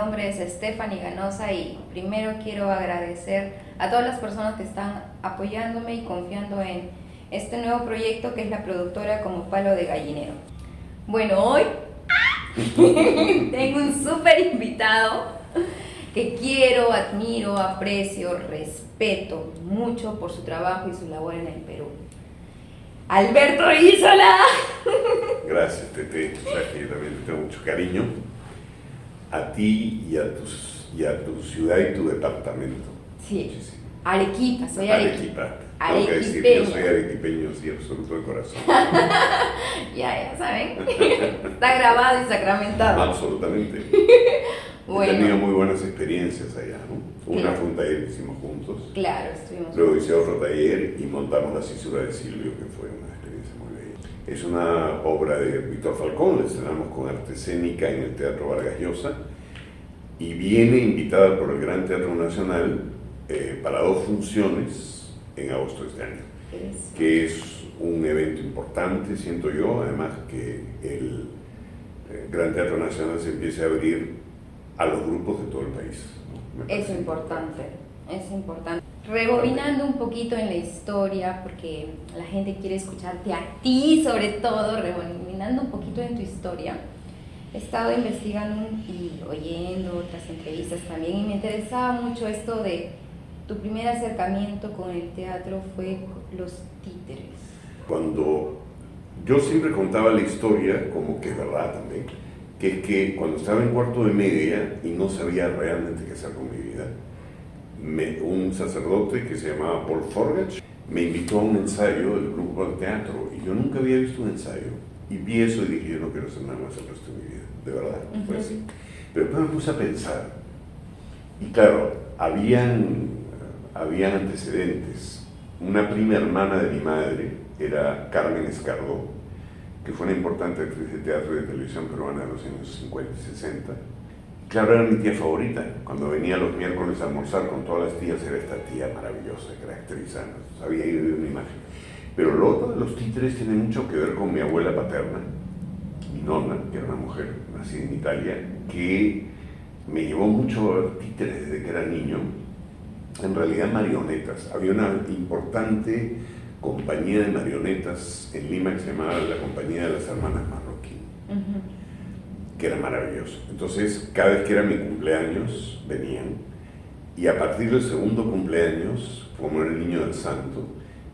nombre es Stephanie Ganosa y primero quiero agradecer a todas las personas que están apoyándome y confiando en este nuevo proyecto que es la productora Como Palo de Gallinero. Bueno, hoy tengo un súper invitado que quiero, admiro, aprecio, respeto mucho por su trabajo y su labor en el Perú. Alberto Isola. Gracias, Tete. O sea que yo también te tengo mucho cariño a ti y a tu ciudad y tu departamento. Sí. Muchísimo. Arequipa, soy Arequipa. Tengo que decir, yo soy arequipeño, sí, absoluto de corazón. Ya saben. Está grabado y sacramentado. Absolutamente. Bueno. He tenido muy buenas experiencias allá, ¿no? Una Claro. fue un taller que hicimos juntos. Claro, estuvimos. Luego hice otro taller y montamos La Cisura de Silvio, que fue una experiencia muy bella. Es una obra de Víctor Falcón, la estrenamos con arte escénica en el Teatro Vargas Llosa y viene invitada por el Gran Teatro Nacional para 2 funciones en agosto de este año, que es un evento importante, siento yo, además que el Gran Teatro Nacional se empiece a abrir a los grupos de todo el país, ¿no? Es importante, es importante. Rebobinando un poquito en la historia, porque la gente quiere escucharte a ti, sobre todo, rebobinando un poquito en tu historia. He estado investigando y oyendo otras entrevistas también, y me interesaba mucho esto de tu primer acercamiento con el teatro fue los títeres. Cuando yo siempre contaba la historia, como que es verdad también, que es que cuando estaba en cuarto de media y no sabía realmente qué hacer con mi vida, un sacerdote que se llamaba Paul Forgach me invitó a un ensayo del grupo de teatro y yo nunca había visto un ensayo y vi eso y dije, yo no quiero hacer nada más el resto de mi vida, de verdad, fue así. Pero después me puse a pensar y claro, habían antecedentes. Una prima hermana de mi madre era Carmen Escardó, que fue una importante actriz de teatro y de televisión peruana de los años 50 y 60. Claro, era mi tía favorita. Cuando venía los miércoles a almorzar con todas las tías, era esta tía maravillosa, que era actriz, sabía ir de una imagen. Pero lo otro de los títeres tiene mucho que ver con mi abuela paterna, mi nonna, que era una mujer nacida en Italia, que me llevó mucho a ver títeres desde que era niño. En realidad marionetas. Había una importante compañía de marionetas en Lima que se llamaba la Compañía de las Hermanas Marroquín, que era maravilloso. Entonces, cada vez que era mi cumpleaños, venían, y a partir del segundo cumpleaños, como era el niño del santo,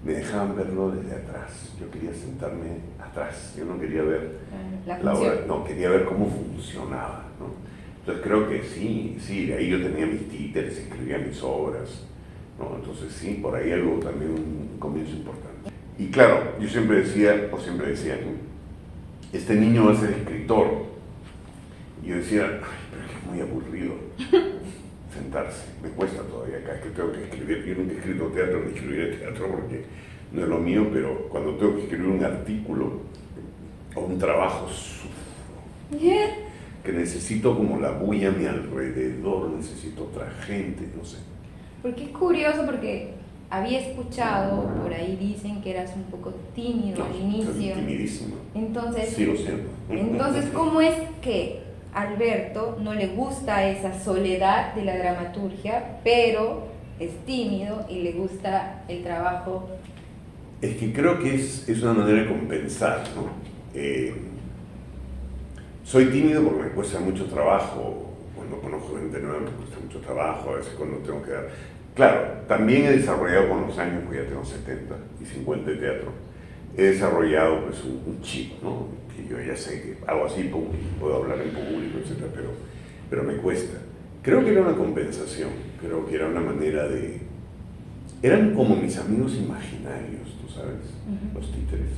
me dejaban verlo desde atrás. Yo quería sentarme atrás, yo no quería ver la obra, no, quería ver cómo funcionaba, ¿no? Entonces creo que sí, de ahí yo tenía mis títeres, escribía mis obras, ¿no? Entonces sí, por ahí algo también un comienzo importante. Y claro, yo siempre decía, ¿no? Este niño va a ser escritor. Y yo decía, ay, pero es que es muy aburrido sentarse, me cuesta todavía acá, es que tengo que escribir, yo nunca he escrito teatro ni escribiré teatro porque no es lo mío, pero cuando tengo que escribir un artículo o un trabajo sufro. Que necesito como la bulla a mi alrededor, necesito otra gente, no sé. Porque es curioso, porque había escuchado, por ahí dicen que eras un poco tímido al inicio. Soy timidísimo. Entonces, sigo siendo. Entonces, ¿cómo es que a Alberto no le gusta esa soledad de la dramaturgia, pero es tímido y le gusta el trabajo? Es que creo que es una manera de compensar, ¿no? Soy tímido porque me cuesta mucho trabajo, cuando conozco gente nueva me cuesta mucho trabajo, a veces cuando tengo que dar... Claro, también he desarrollado con los años, pues ya tengo 70 y 50 de teatro, he desarrollado pues un chip, ¿no? Que yo ya sé que hago así, pum, y puedo hablar en público, etc., pero me cuesta. Creo que era una compensación, creo que era una manera de... Eran como mis amigos imaginarios, ¿tú sabes? Los títeres.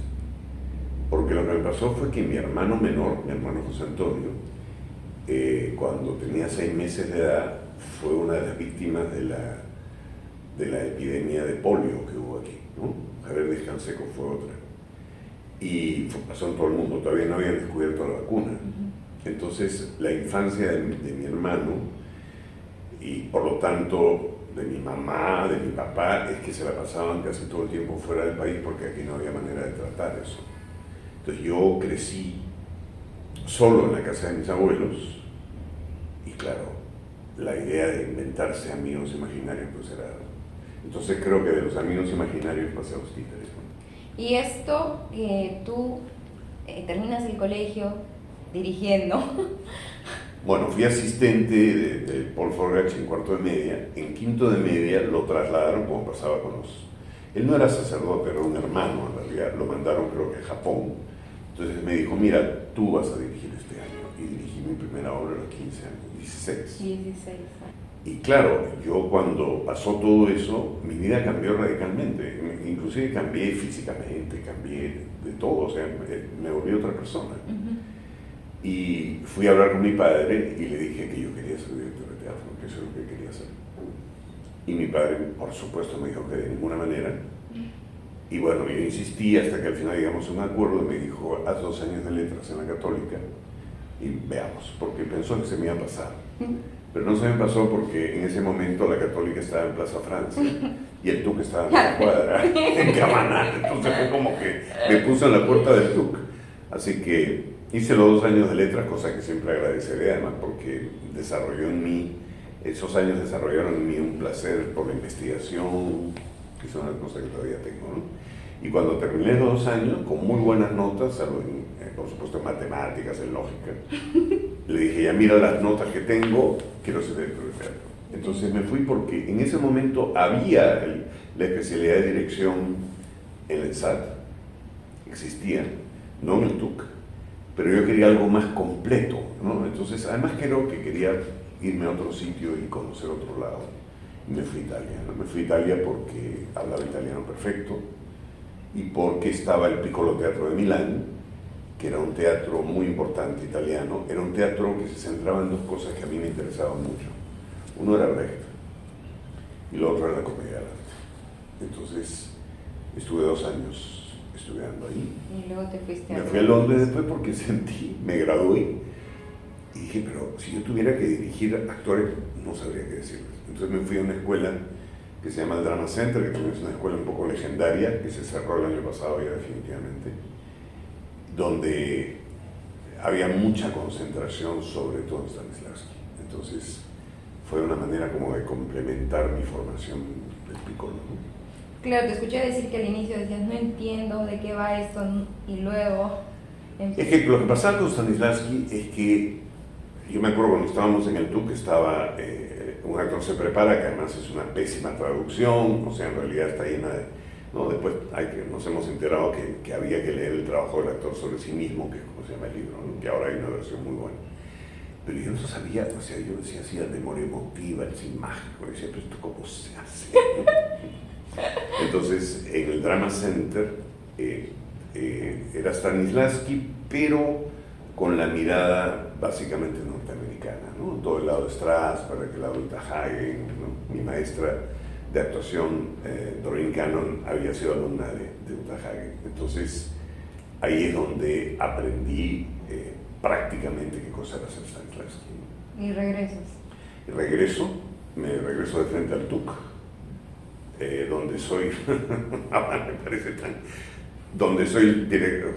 Porque lo que me pasó fue que mi hermano menor, mi hermano José Antonio, cuando tenía 6 meses de edad, fue una de las víctimas de la epidemia de polio que hubo aquí, ¿no? Javier Descanseco fue otra. Y pasó en todo el mundo, todavía no habían descubierto la vacuna. Entonces, la infancia de mi hermano, y por lo tanto de mi mamá, de mi papá, es que se la pasaban casi todo el tiempo fuera del país porque aquí no había manera de tratar eso. Entonces yo crecí solo en la casa de mis abuelos y claro, la idea de inventarse amigos imaginarios pues era... Entonces creo que de los amigos imaginarios pasé a los títeres, ¿no? Y esto, tú terminas el colegio dirigiendo. Bueno, fui asistente de Paul Forgach en cuarto de media. En quinto de media lo trasladaron como pasaba con los... Él no era sacerdote, era un hermano en realidad. Lo mandaron creo que a Japón. Entonces me dijo, mira, tú vas a dirigir este año. Y dirigí mi primera obra a los 15 años, 16. 16. Y claro, yo cuando pasó todo eso, mi vida cambió radicalmente. Inclusive cambié físicamente, cambié de todo. O sea, me volví otra persona. Y fui a hablar con mi padre y le dije que yo quería ser director de teatro, que eso es lo que quería hacer. Y mi padre, por supuesto, me dijo que de ninguna manera. Y bueno, yo insistí hasta que al final llegamos a un acuerdo y me dijo, haz 2 años de letras en la Católica y veamos, porque pensó que se me iba a pasar. Pero no se me pasó porque en ese momento la Católica estaba en Plaza Francia y el TUC estaba en la cuadra, en Camaná. Entonces fue como que me puso en la puerta del TUC. Así que hice los 2 años de letras, cosa que siempre agradeceré, además porque desarrolló en mí, esos años desarrollaron en mí un placer por la investigación, que es una cosa que todavía tengo, ¿no? Y cuando terminé los 2 años, con muy buenas notas, por supuesto en matemáticas, en lógica, le dije, ya mira las notas que tengo, quiero ser director de teatro. Entonces me fui porque en ese momento había la especialidad de dirección en el SAT, existía, no en el TUC, pero yo quería algo más completo, ¿no? Entonces, además creo que quería irme a otro sitio y conocer otro lado. Y me fui a Italia, ¿no? Me fui a Italia porque hablaba italiano perfecto y porque estaba el Piccolo Teatro de Milán, que era un teatro muy importante italiano. Era un teatro que se centraba en 2 cosas que a mí me interesaban mucho. Uno era Brecht y lo otro era la comedia del arte. Entonces, estuve 2 años estudiando ahí. Y luego te fuiste a... Me fui a Londres después porque me gradué y dije, pero si yo tuviera que dirigir actores, no sabría qué decirles. Entonces me fui a una escuela que se llama el Drama Center, que también es una escuela un poco legendaria, que se cerró el año pasado ya definitivamente, donde había mucha concentración sobre todo en Stanislavski. Entonces fue una manera como de complementar mi formación del Piccolo, ¿no? Claro, te escuché decir que al inicio decías, no entiendo de qué va esto, y luego... Es que lo que pasaba con Stanislavski es que, yo me acuerdo cuando estábamos en el TUC, estaba, un actor se prepara, que además es una pésima traducción, o sea, en realidad está llena de... ¿no? Después nos hemos enterado que había que leer el trabajo del actor sobre sí mismo, que es como se llama el libro, ¿no? Que ahora hay una versión muy buena. Pero yo no sabía, o sea, yo decía así, la memoria emotiva, el sin mágico, decía, pero esto cómo se hace. Entonces, en el Drama Center era Stanislavski, pero con la mirada básicamente norteamericana, ¿no? Todo el lado de Strasberg, el lado de Uta Hagen, ¿no? Mi maestra de actuación, Doreen Cannon, había sido alumna de Uta Hagen. Entonces, ahí es donde aprendí prácticamente qué cosa era ser Stanislavski, ¿no? ¿Y regresas? Y me regreso de frente al TUC, donde soy, me parece tan... donde soy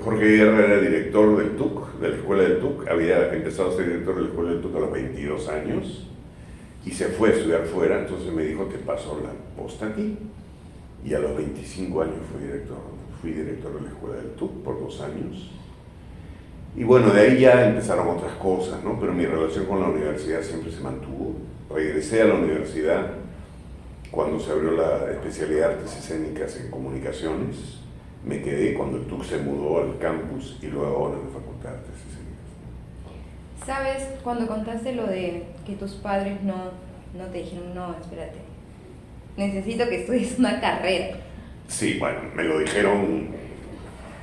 Jorge Guerra era director del TUC, de la escuela del TUC, había empezado a ser director de la escuela del TUC a los 22 años y se fue a estudiar fuera, entonces me dijo, te paso la posta aquí, y a los 25 años fui director de la escuela del TUC por 2 años. Y bueno, de ahí ya empezaron otras cosas, ¿no? Pero mi relación con la universidad siempre se mantuvo. Regresé a la universidad cuando se abrió la especialidad de artes escénicas en comunicaciones. Me quedé cuando el TUC se mudó al campus y luego ahora en la Facultad de Artes Escénicas. ¿Sabes? Cuando contaste lo de que tus padres no te dijeron, no, espérate, necesito que estudies una carrera. Sí, bueno, me lo dijeron.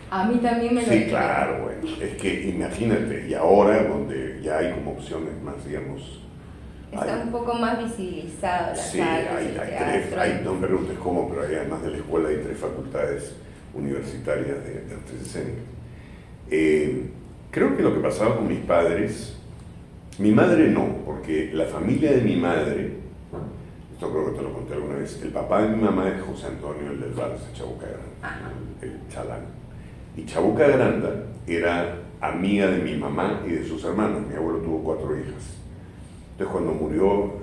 A mí también me lo Sí, dijeron. claro, bueno. Es que imagínate, y ahora donde ya hay como opciones más, digamos... Está un poco más visibilizado las sí, artes, el teatro. no me preguntes cómo, pero hay, además de la escuela hay 3 facultades universitarias de artes escénicas. Creo que lo que pasaba con mis padres, mi madre no, porque la familia de mi madre, esto creo que te lo conté alguna vez, el papá de mi mamá es José Antonio, el del Vals de Chabuca Granda, el chalán. Y Chabuca Granda era amiga de mi mamá y de sus hermanos. Mi abuelo tuvo 4 hijas. Entonces cuando murió,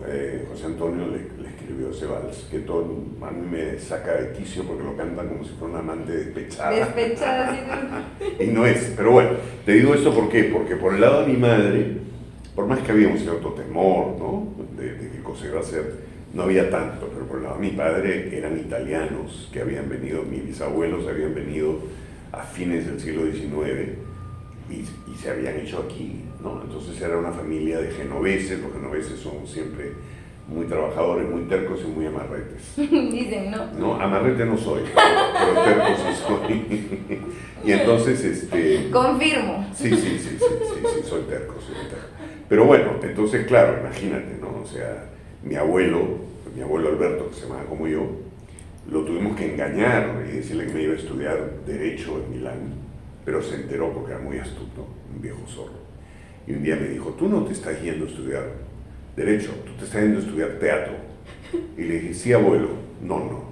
José Antonio le escribió ese vals, que todo a mí me saca de quicio porque lo cantan como si fuera una amante despechada. Despechada, sí. Y no es, pero bueno, te digo esto ¿por qué? Porque por el lado de mi madre, por más que había un cierto temor, ¿no? De qué cosa iba a ser, no había tanto, pero por el lado de mi padre eran italianos que habían venido, mis bisabuelos habían venido a fines del siglo XIX y se habían hecho aquí, ¿no? Entonces era una familia de genoveses, los genoveses son siempre muy trabajadores, muy tercos y muy amarretes. Dicen, ¿no? No, amarrete no soy, pero terco sí soy. Y entonces, Confirmo. Sí, soy terco. Pero bueno, entonces, claro, imagínate, ¿no? O sea, mi abuelo Alberto, que se llamaba como yo, lo tuvimos que engañar y decirle que me iba a estudiar Derecho en Milán, pero se enteró porque era muy astuto, un viejo zorro. Y un día me dijo, tú no te estás yendo a estudiar Derecho, tú te estás yendo a estudiar teatro. Y le dije, sí, abuelo, no.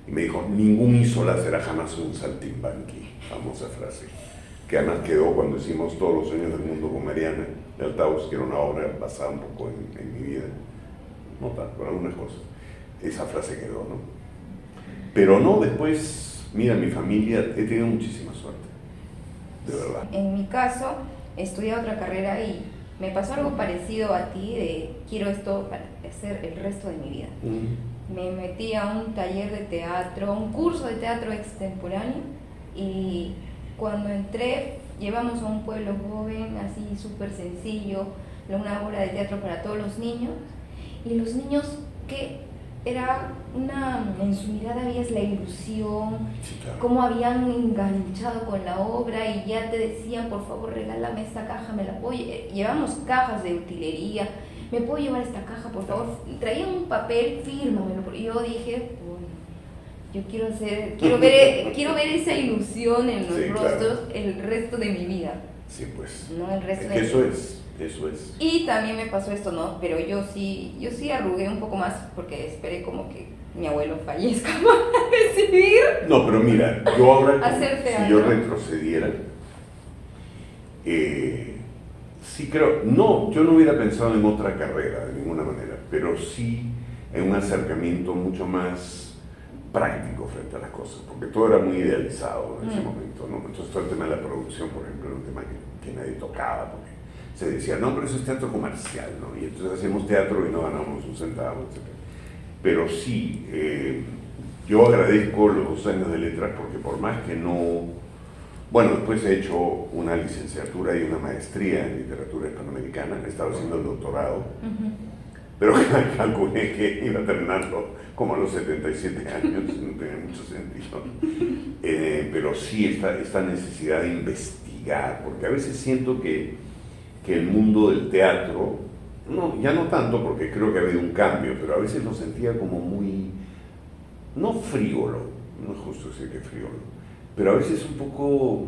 Y me dijo, ningún Isola será jamás un saltimbanqui, famosa frase, que además quedó cuando hicimos Todos los sueños del mundo con Mariana de Altaus, que era una obra basada un poco en mi vida, no tanto, pero algunas cosas. Esa frase quedó, ¿no? Pero no, después, mira, mi familia, he tenido muchísima suerte, de verdad. En mi caso, estudié otra carrera y me pasó algo parecido a ti de quiero esto para hacer el resto de mi vida. Me metí a un taller de teatro, un curso de teatro extemporáneo y cuando entré llevamos a un pueblo joven, así súper sencillo, una obra de teatro para todos los niños y los niños que era en su mirada habías la ilusión, Sí, claro. cómo habían enganchado con la obra y ya te decían, por favor, regálame esta caja, me la puedo llevamos cajas de utilería, ¿me puedo llevar esta caja, por favor? Traían un papel, fírmamelo. Y yo dije, bueno, yo quiero ver esa ilusión en los rostros, claro, el resto de mi vida. Sí, pues. No el resto es de que mi eso vida. Eso es. Y también me pasó esto, ¿no? Pero yo sí arrugué un poco más porque esperé como que mi abuelo fallezca para decidir. No, pero mira, yo ahora, si yo retrocediera, sí creo, no, yo no hubiera pensado en otra carrera de ninguna manera, pero sí en un acercamiento mucho más práctico frente a las cosas, porque todo era muy idealizado en ese momento, ¿no? Entonces todo el tema de la producción, por ejemplo, era un tema que nadie tocaba, porque se decía, no, pero eso es teatro comercial, ¿no? Y entonces hacíamos teatro y no ganábamos un centavo, etc. Pero sí, yo agradezco los 2 años de letras porque por más que no... Bueno, después he hecho una licenciatura y una maestría en literatura hispanoamericana, he estado haciendo el doctorado, pero calculé que iba terminando como a los 77 años, no tenía mucho sentido. Pero sí esta necesidad de investigar, porque a veces siento que el mundo del teatro, ya no tanto porque creo que ha habido un cambio, pero a veces lo sentía como muy, no frívolo, no es justo decir que frívolo, pero a veces un poco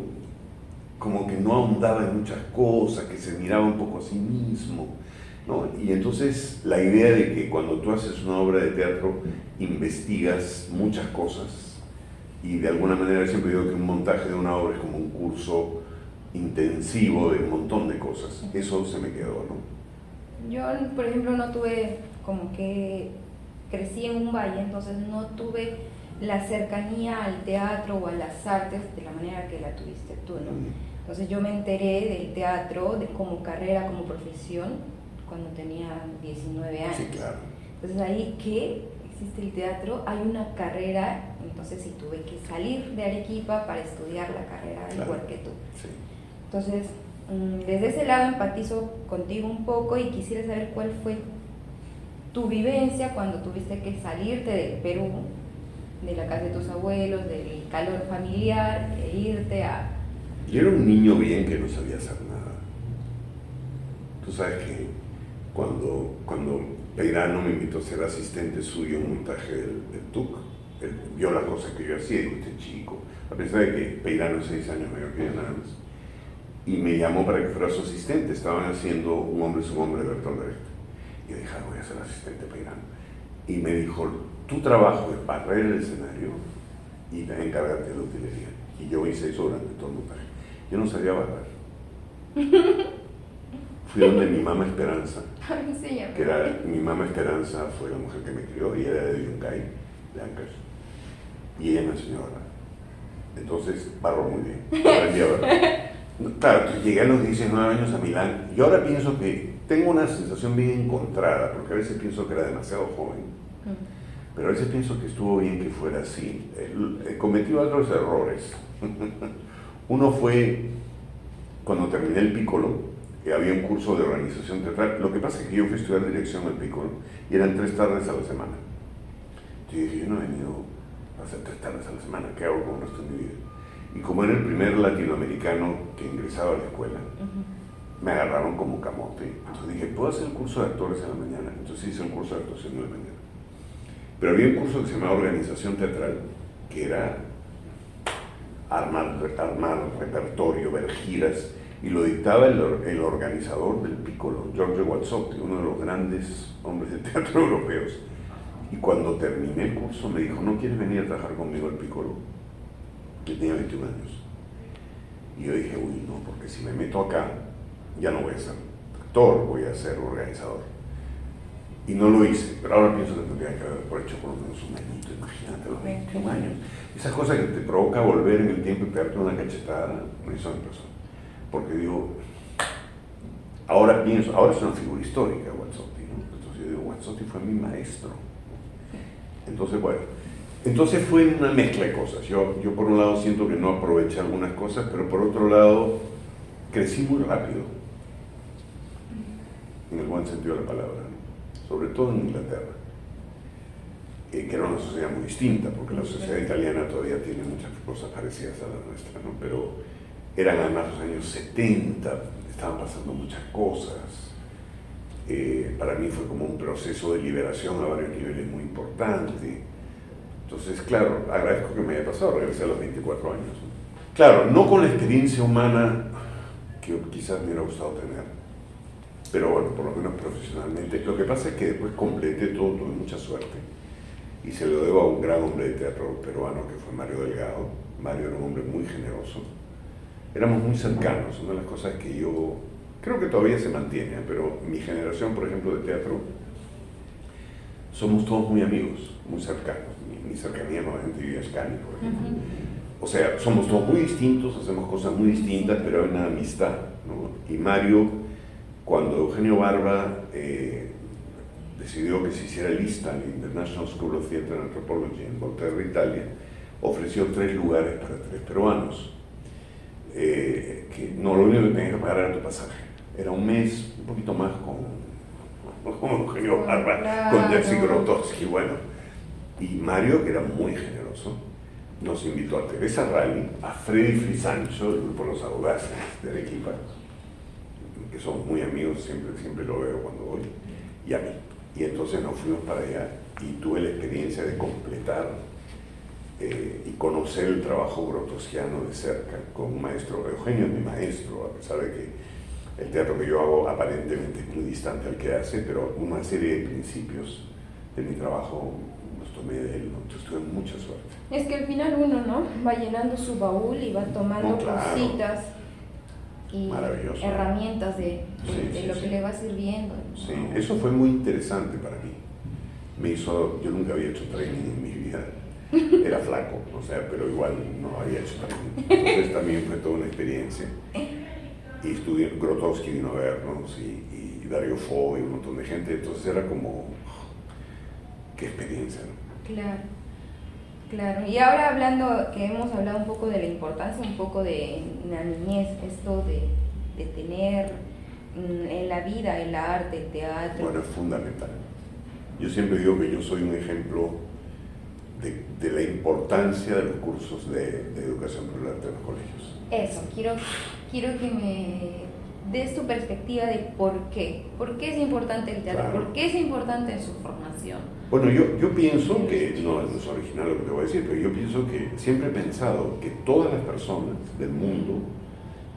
como que no ahondaba en muchas cosas, que se miraba un poco a sí mismo, ¿no? Y entonces la idea de que cuando tú haces una obra de teatro investigas muchas cosas y de alguna manera siempre digo que un montaje de una obra es como un curso intensivo de un montón de cosas, eso se me quedó, ¿no? Yo, por ejemplo, no tuve, como que crecí en un valle, entonces no tuve la cercanía al teatro o a las artes de la manera que la tuviste tú, ¿no? Entonces yo me enteré del teatro como carrera, como profesión, cuando tenía 19 años. Sí, claro. Entonces ahí que existe el teatro, hay una carrera, entonces sí tuve que salir de Arequipa para estudiar la carrera, claro, igual que tú. Sí. Entonces, desde ese lado empatizo contigo un poco y quisiera saber cuál fue tu vivencia cuando tuviste que salirte del Perú, de la casa de tus abuelos, del calor familiar, e irte a... Yo era un niño bien que no sabía hacer nada. Tú sabes que cuando Peirano me invitó a ser asistente suyo en un montaje del TUC, él vio las cosas que yo hacía y dijo, este chico, a pesar de que Peirano es 6 años mayor que yo nada más, y me llamó para que fuera su asistente. Estaban haciendo Un hombre es un hombre de Bertolt Brecht. Y yo dije, voy a ser asistente Peirano. Y me dijo, tu trabajo es barrer el escenario y encargarte de la utilería. Y yo hice eso durante todo el montaje. Yo no sabía barrer. fui donde mi mamá Esperanza, Sí, que era, mi mamá Esperanza fue la mujer que me crió, y era de Yungay, de Ancash, y ella me enseñó a barrer. Entonces, barro muy bien, aprendí a barrer. Claro, llegué a los 19 años a Milán, y ahora pienso que tengo una sensación bien encontrada, porque a veces pienso que era demasiado joven, pero a veces pienso que estuvo bien que fuera así. Cometí otros errores. Uno fue cuando terminé el Piccolo, había un curso de organización teatral. Lo que pasa es que yo fui a estudiar dirección al Piccolo y eran 3 tardes a la semana. Yo dije, yo no he venido a hacer 3 tardes a la semana, ¿qué hago con esto en mi vida? Y como era el primer latinoamericano que ingresaba a la escuela, me agarraron como camote. Entonces dije, ¿puedo hacer el curso de actores en la mañana? Entonces hice el curso de actuación en la mañana. Pero había un curso que se llamaba organización teatral, que era armar repertorio, ver giras, y lo dictaba el organizador del Piccolo, Giorgio Guazzotti, uno de los grandes hombres de teatro europeos. Y cuando terminé el curso me dijo, ¿no quieres venir a trabajar conmigo al Piccolo? Yo tenía 21 años. Y yo dije, uy, no, porque si me meto acá, ya no voy a ser actor, voy a ser organizador. Y no lo hice, pero ahora pienso que tendría que haber hecho por lo menos un añito, imagínate, los 21 años. Esas cosas que te provoca volver en el tiempo y pegarte una cachetada, eso me pasó. Porque digo, ahora pienso, ahora es una figura histórica Guazzotti, ¿no? Entonces yo digo, Guazzotti fue mi maestro. Entonces, bueno, entonces fue una mezcla de cosas. Yo por un lado siento que no aproveché algunas cosas, pero por otro lado crecí muy rápido, en el buen sentido de la palabra, ¿no? Sobre todo en Inglaterra, que era una sociedad muy distinta, porque la sociedad italiana todavía tiene muchas cosas parecidas a la nuestra, ¿no? Pero eran además los años 70, estaban pasando muchas cosas. Para mí fue como un proceso de liberación a varios niveles muy importante. Entonces, claro, agradezco que me haya pasado, regresé a los 24 años, ¿no? Claro, no con la experiencia humana que quizás me hubiera gustado tener, pero bueno, por lo menos profesionalmente. Lo que pasa es que después completé todo, tuve mucha suerte, y se lo debo a un gran hombre de teatro peruano que fue Mario Delgado. Mario era un hombre muy generoso, éramos muy cercanos. Una de las cosas que yo creo que todavía se mantiene, pero mi generación, por ejemplo, de teatro, somos todos muy amigos, muy cercanos. Mi cercanía no es entre Ascani, por ejemplo. O sea, somos todos muy distintos, hacemos cosas muy distintas, pero hay una amistad, ¿no? Y Mario, cuando Eugenio Barba decidió que se hiciera lista en la International School of Theatre and Anthropology en Volterra, Italia, ofreció 3 lugares para 3 peruanos. Que no, lo único que tenías que pagar era tu pasaje. Era un mes, un poquito más con Eugenio Barba, claro, con Jerzy Grotowski, bueno. Y Mario, que era muy generoso, nos invitó a Teresa Rally, a Freddy Frisancho, del grupo Los Audaces de Arequipa, que somos muy amigos, siempre lo veo cuando voy, y a mí. Y entonces nos fuimos para allá y tuve la experiencia de completar y conocer el trabajo grotowskiano de cerca con un maestro. Eugenio es mi maestro, a pesar de que el teatro que yo hago aparentemente es muy distante al que hace, pero una serie de principios de mi trabajo los tomé de él, ¿no? Entonces tuve mucha suerte. Es que al final uno, ¿no?, va llenando su baúl y va tomando cositas y herramientas de lo que le va sirviendo, ¿no? Sí, eso fue muy interesante para mí. Yo nunca había hecho training en mi vida. Era flaco, o sea, pero igual no había hecho training. Entonces también fue toda una experiencia. Y estudié, Grotowski vino a vernos, y Dario Fo y un montón de gente. Entonces era como, qué experiencia, ¿no? Claro, claro. Y ahora que hemos hablado un poco de la importancia, un poco de la niñez, esto de tener en la vida el arte, el teatro. Bueno, es fundamental. Yo siempre digo que yo soy un ejemplo de la importancia de los cursos de educación por el arte en los colegios. Eso, quiero que me des tu perspectiva de por qué es importante el teatro, Claro. por qué es importante en su formación. Bueno, yo pienso que, no es original lo que te voy a decir, pero yo pienso que siempre he pensado que todas las personas del mundo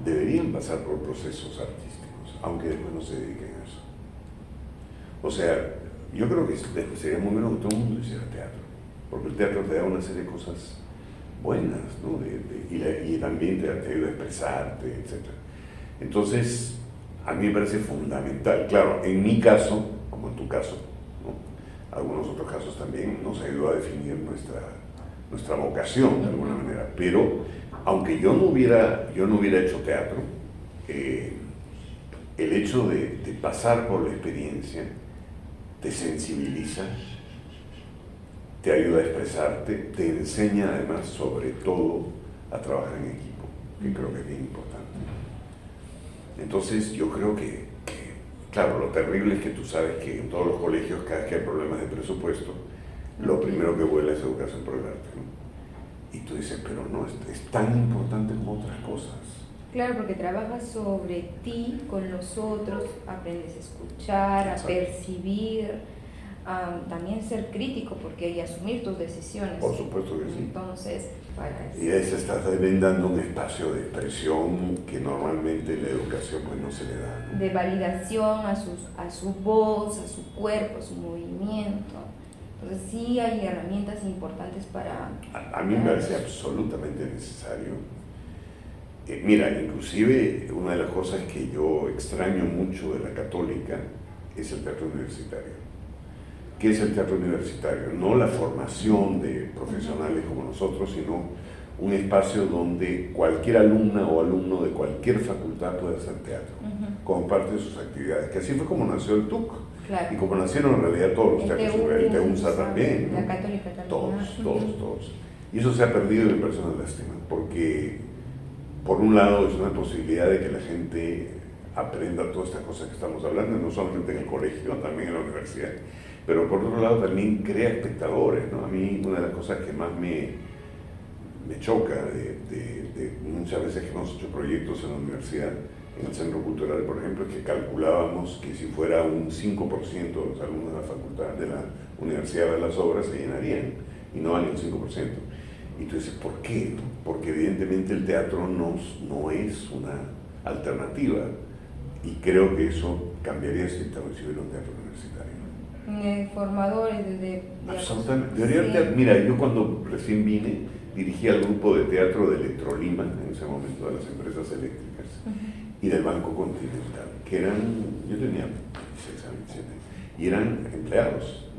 deberían pasar por procesos artísticos, aunque después no se dediquen a eso. O sea, yo creo que sería muy bueno que todo el mundo hiciera teatro, porque el teatro te da una serie de cosas buenas, ¿no? Y también te ayuda a expresarte, etc. Entonces, a mí me parece fundamental. Claro, en mi caso, como en tu caso, ¿no? Algunos otros casos también nos ayudó a definir nuestra vocación de alguna manera. Pero aunque yo no hubiera hecho teatro, el hecho de pasar por la experiencia te sensibiliza, te ayuda a expresarte, te enseña además sobre todo a trabajar en equipo, que creo que es bien importante. Entonces yo creo que, claro, lo terrible es que tú sabes que en todos los colegios cada vez que hay problemas de presupuesto, lo primero que vuela es educación por el arte, ¿no? Y tú dices, pero no, es tan importante como otras cosas. Claro, porque trabajas sobre ti, con los otros, aprendes a escuchar, a percibir, a también ser crítico, porque y asumir tus decisiones. Por supuesto que sí. Entonces, para eso. Y ahí se está brindando un espacio de expresión que normalmente en la educación pues no se le da, ¿no? De validación a su voz, a su cuerpo, a su movimiento. Entonces sí hay herramientas importantes para... A mí me parece absolutamente necesario. Mira, inclusive una de las cosas que yo extraño mucho de la Católica es el teatro universitario. ¿Qué es el teatro universitario? No la formación de profesionales como nosotros, sino un espacio donde cualquier alumna o alumno de cualquier facultad puede hacer teatro, como parte de sus actividades. Que así fue como nació el TUC. Claro. Y como nacieron en realidad todos los teatros, el TEUNSA también, ¿no? La Católica también. Todos. Y eso se ha perdido y me parece una lástima, porque por un lado es una posibilidad de que la gente aprenda todas estas cosas que estamos hablando, no solamente en el colegio, también en la universidad, pero por otro lado también crea espectadores, ¿no? A mí una de las cosas que más me choca de muchas veces que hemos hecho proyectos en la universidad, en el Centro Cultural, por ejemplo, es que calculábamos que si fuera un 5% de los alumnos de la facultad, de la universidad de las obras, se llenarían, y no hay un 5%. Y tú dices, ¿por qué? Porque evidentemente el teatro no es una alternativa, y creo que eso cambiaría si estableciera un teatro universitario. Formadores de absolutamente. Sí. Mira, yo cuando recién vine, dirigí al grupo de teatro de Electrolima, en ese momento, de las empresas eléctricas, y del Banco Continental, que eran, yo tenía 16 años, 17, y eran empleados.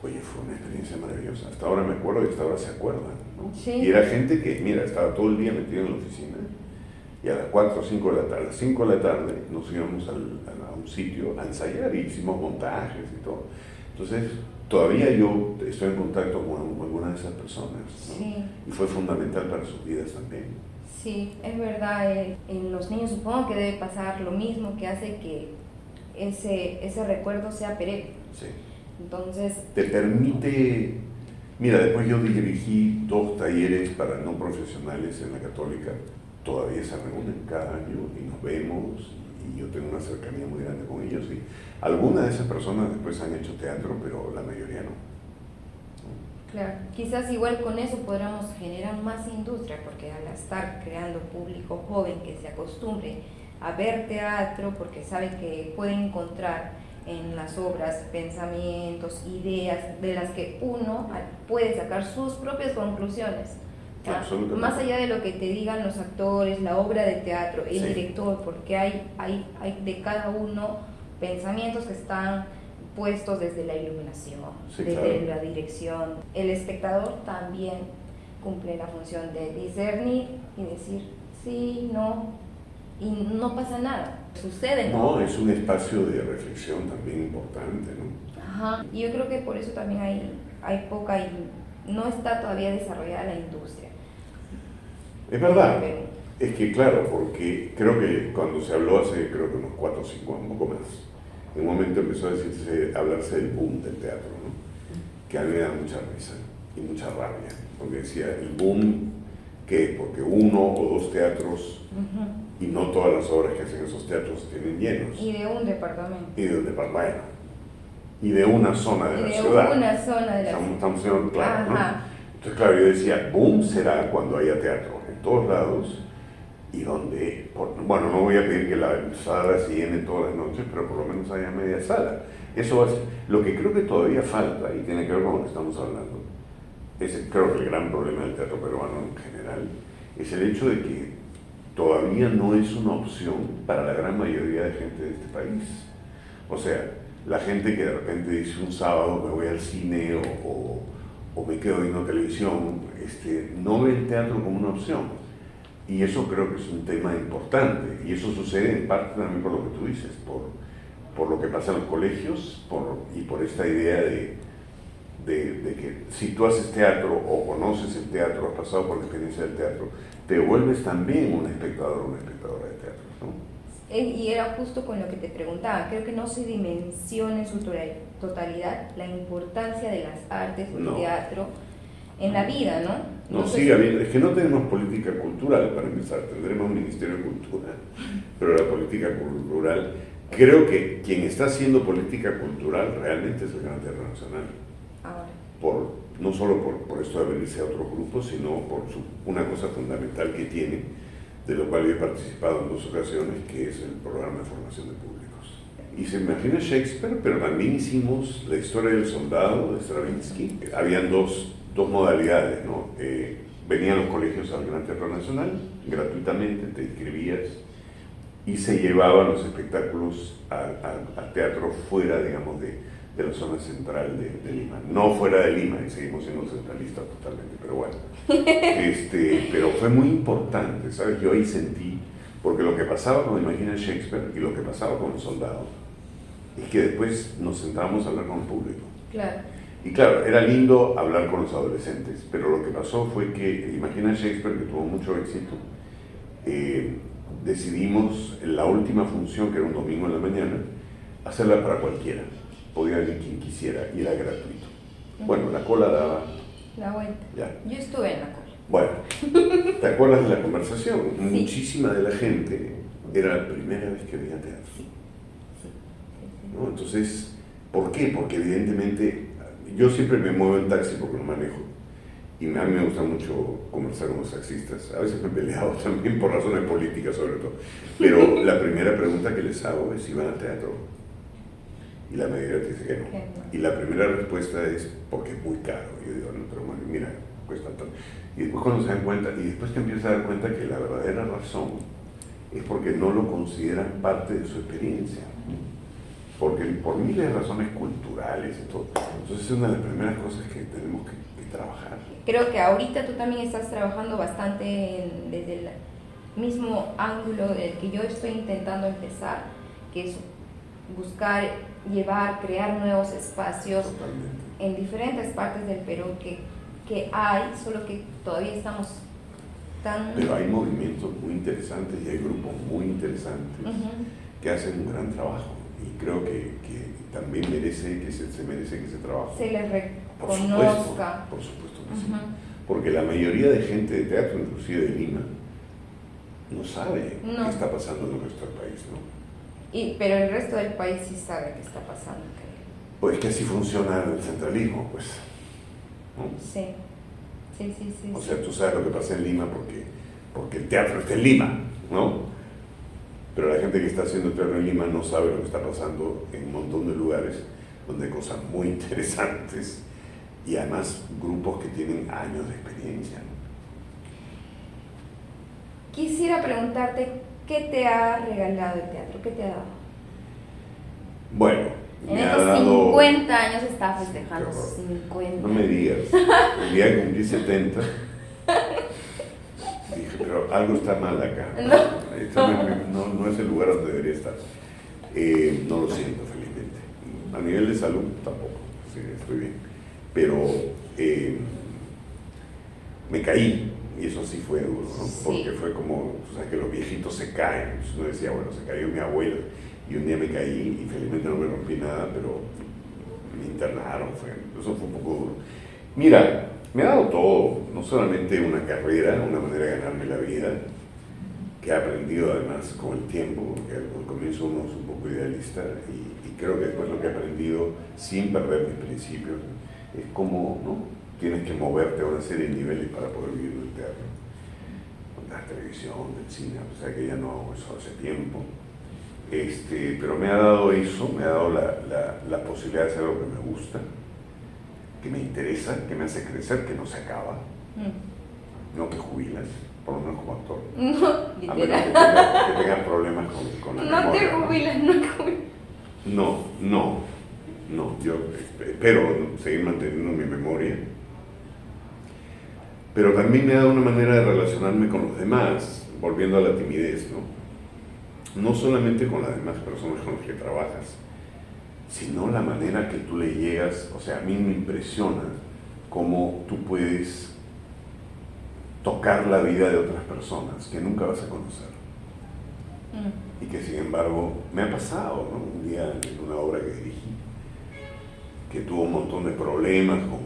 Oye, fue una experiencia maravillosa. Hasta ahora me acuerdo y hasta ahora se acuerdan, ¿no? Sí. Y era gente que, mira, estaba todo el día metido en la oficina, y a las 4 o 5 de la tarde, a las 5 de la tarde nos íbamos a un sitio a ensayar y hicimos montajes y todo. Entonces, todavía yo estoy en contacto con algunas de esas personas, ¿no? Sí. Y fue fundamental para sus vidas también. Sí, es verdad. En los niños supongo que debe pasar lo mismo, que hace que ese recuerdo sea perenne. Sí. Entonces... Te permite... Mira, después yo dirigí 2 talleres para no profesionales en la Católica. Todavía se reúnen cada año y nos vemos, y yo tengo una cercanía muy grande con ellos. Y algunas de esas personas después han hecho teatro, pero la mayoría no. Claro, quizás igual con eso podríamos generar más industria, porque al estar creando público joven que se acostumbre a ver teatro, porque sabe que puede encontrar en las obras pensamientos, ideas de las que uno puede sacar sus propias conclusiones. Más allá de lo que te digan los actores, la obra de teatro, el director, porque hay de cada uno pensamientos que están puestos desde la iluminación, desde la dirección. El espectador también cumple la función de discernir y decir sí, no, y no pasa nada, sucede. No, es un espacio de reflexión también importante, ¿no? Ajá, y yo creo que por eso también hay poca y no está todavía desarrollada la industria. Es verdad, es que claro, porque creo que cuando se habló hace creo que unos 4 o 5 años, un poco más, en un momento empezó a hablarse del boom del teatro, ¿no? Que a mí me da mucha risa y mucha rabia, porque decía, el boom, ¿qué? Porque 1 o 2 teatros, y no todas las obras que hacen esos teatros tienen llenos. Y de un departamento. Y de un departamento. Y de una zona de la ciudad. De una zona de la ciudad. Estamos siendo claros, ¿no? Entonces, claro, yo decía, boom será cuando haya teatro en todos lados, y donde, bueno, no voy a pedir que la sala se llene todas las noches, pero por lo menos haya media sala. Eso va a ser. Lo que creo que todavía falta, y tiene que ver con lo que estamos hablando, creo que el gran problema del teatro peruano en general, es el hecho de que todavía no es una opción para la gran mayoría de gente de este país. O sea, la gente que de repente dice un sábado me voy al cine o me quedo viendo televisión, no ve el teatro como una opción. Y eso creo que es un tema importante. Y eso sucede en parte también por lo que tú dices, por lo que pasa en los colegios y por esta idea de que si tú haces teatro o conoces el teatro, has pasado por la experiencia del teatro, te vuelves también un espectador o una espectadora de teatro, ¿no? Y era justo con lo que te preguntaba, creo que no se dimensiona en su totalidad la importancia de las artes o el teatro en la vida, ¿no? No, sigue habiendo, es que no tenemos política cultural para empezar, tendremos un Ministerio de Cultura, pero la política cultural, creo que quien está haciendo política cultural realmente es el Gran Teatro Nacional. Ahora. No solo por esto de abrirse a otros grupos, sino por una cosa fundamental que tiene, de lo cual yo he participado en 2 ocasiones, que es el programa de formación de públicos. Y se imagina Shakespeare, pero también hicimos la historia del soldado de Stravinsky. Habían dos modalidades, ¿no? Venían los colegios al Gran Teatro Nacional, gratuitamente, te inscribías, y se llevaban los espectáculos al teatro fuera, digamos, de la zona central de Lima. No fuera de Lima, y seguimos siendo centralistas totalmente, pero bueno. Pero fue muy importante, ¿sabes? Yo ahí sentí, porque lo que pasaba con Imagina Shakespeare y lo que pasaba con el soldado, es que después nos sentábamos a hablar con el público. Claro. Y claro, era lindo hablar con los adolescentes, pero lo que pasó fue que Imagina Shakespeare, que tuvo mucho éxito, decidimos en la última función, que era un domingo en la mañana, hacerla para cualquiera. Podía venir quien quisiera y era gratuito. Bueno, la cola daba la vuelta. Ya. Yo estuve en la cola. Bueno, ¿te acuerdas de la conversación? Sí. Muchísima de la gente era la primera vez que veía teatro. Sí. ¿No? Entonces, ¿por qué? Porque evidentemente yo siempre me muevo en taxi porque lo manejo. Y a mí me gusta mucho conversar con los taxistas. A veces me he peleado también por razones políticas sobre todo. Pero la primera pregunta que les hago es si van al teatro. Y la mayoría te dice que no. Y la primera respuesta es porque es muy caro. Y yo digo, no, pero bueno, mira, cuesta tanto. Y después cuando se dan cuenta, y después te empiezas a dar cuenta que la verdadera razón es porque no lo consideran parte de su experiencia. Porque por miles de razones culturales y todo. Entonces es una de las primeras cosas que tenemos que trabajar. Creo que ahorita tú también estás trabajando bastante desde el mismo ángulo del que yo estoy intentando empezar, que es buscar, crear nuevos espacios. Totalmente. En diferentes partes del Perú que hay, solo que todavía estamos tan... Pero hay movimientos muy interesantes y hay grupos muy interesantes que hacen un gran trabajo y creo que también merece que se merece que ese trabajo se les reconozca. Por supuesto que sí. Porque la mayoría de gente de teatro, inclusive de Lima, no sabe qué está pasando en el resto del país, ¿no? Pero el resto del país sí sabe qué está pasando, creo. Pues que así funciona el centralismo, pues. ¿No? Sí. O sea, tú sabes lo que pasa en Lima porque el teatro está en Lima, ¿no? Pero la gente que está haciendo teatro en Lima no sabe lo que está pasando en un montón de lugares donde hay cosas muy interesantes y además grupos que tienen años de experiencia, ¿no? Quisiera preguntarte, ¿qué te ha regalado el teatro? ¿Qué te ha dado? Bueno, en me estos ha dado... 50 años está festejando 50. No me digas, el día que cumplí 70, dije, pero algo está mal acá. No es el lugar donde debería estar. No lo siento, felizmente. A nivel de salud, tampoco, sí, estoy bien. Pero me caí. Y eso sí fue duro, ¿no? Porque fue como, o sea, que los viejitos se caen. Uno decía, bueno, se cayó mi abuelo. Y un día me caí y felizmente no me rompí nada, pero me internaron. Eso fue un poco duro. Mira, me ha dado todo. No solamente una carrera, una manera de ganarme la vida, que he aprendido además con el tiempo, porque al comienzo uno es un poco idealista y creo que después lo que he aprendido, sin perder mis principios, es cómo, ¿no? Tienes que moverte a una serie de niveles para poder vivir del teatro, de la televisión, del cine, o sea que ya no hago eso hace tiempo. Pero me ha dado eso, me ha dado la posibilidad de hacer algo que me gusta, que me interesa, que me hace crecer, que no se acaba. no te jubilas, por lo menos como actor. No, A menos literal. que tengas problemas con la No te memoria, ¿no? jubilas, no te jubilas. No, yo espero seguir manteniendo mi memoria, pero también me da una manera de relacionarme con los demás, volviendo a la timidez, ¿no? No solamente con las demás personas con las que trabajas, sino la manera que tú le llegas. O sea, a mí me impresiona cómo tú puedes tocar la vida de otras personas que nunca vas a conocer. Y que sin embargo me ha pasado, ¿no? Un día en una obra que dirigí, que tuvo un montón de problemas con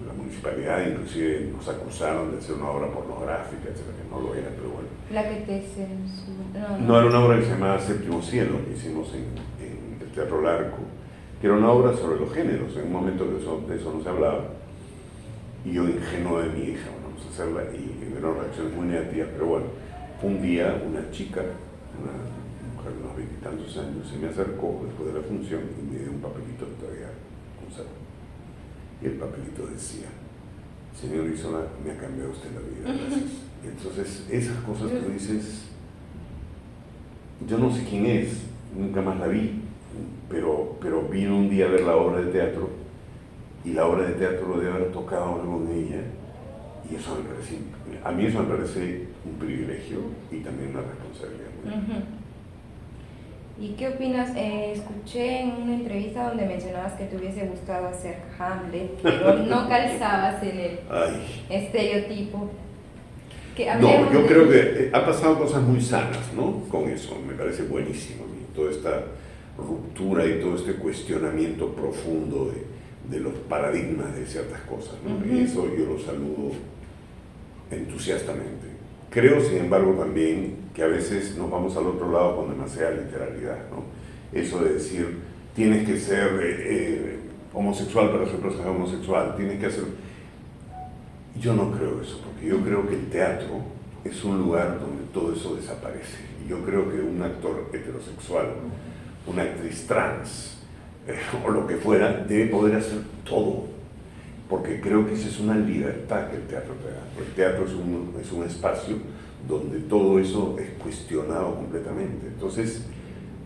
la municipalidad, inclusive nos acusaron de hacer una obra pornográfica, etcétera, que no lo era, pero bueno. La que te censura. No, era una obra que se llamaba Séptimo Cielo, que hicimos en el Teatro Larco, que era una obra sobre los géneros. En un momento de eso no se hablaba, y yo, ingenuo de mi hija, bueno, vamos a hacerla, y hubieron reacciones muy negativas, pero bueno, un día una chica, una mujer de unos 20 y tantos años, se me acercó después de la función y me dio un papelito que todavía conservo. Y el papelito decía: señor Isola, me ha cambiado usted la vida, gracias. Y entonces esas cosas tú dices, yo no sé quién es, nunca más la vi, pero vino un día a ver la obra de teatro, y la obra de teatro debe haber tocado algo en ella, y eso me parece, a mí eso me parece un privilegio y también una responsabilidad. ¿Y qué opinas? Escuché en una entrevista donde mencionabas que te hubiese gustado hacer Hamlet, pero no calzabas en el estereotipo. No, yo creo que ha pasado cosas muy sanas, ¿no? Con eso, me parece buenísimo. Toda esta ruptura y todo este cuestionamiento profundo de los paradigmas de ciertas cosas, ¿no? Y eso yo lo saludo entusiastamente. Creo, sin embargo, también que a veces nos vamos al otro lado con demasiada literalidad, ¿no? Eso de decir, tienes que ser homosexual para ser personaje homosexual, tienes que hacer... Yo no creo eso, porque yo creo que el teatro es un lugar donde todo eso desaparece. Y yo creo que un actor heterosexual, una actriz trans, o lo que fuera, debe poder hacer todo, porque creo que esa es una libertad que el teatro te da. El teatro es un espacio donde todo eso es cuestionado completamente. Entonces,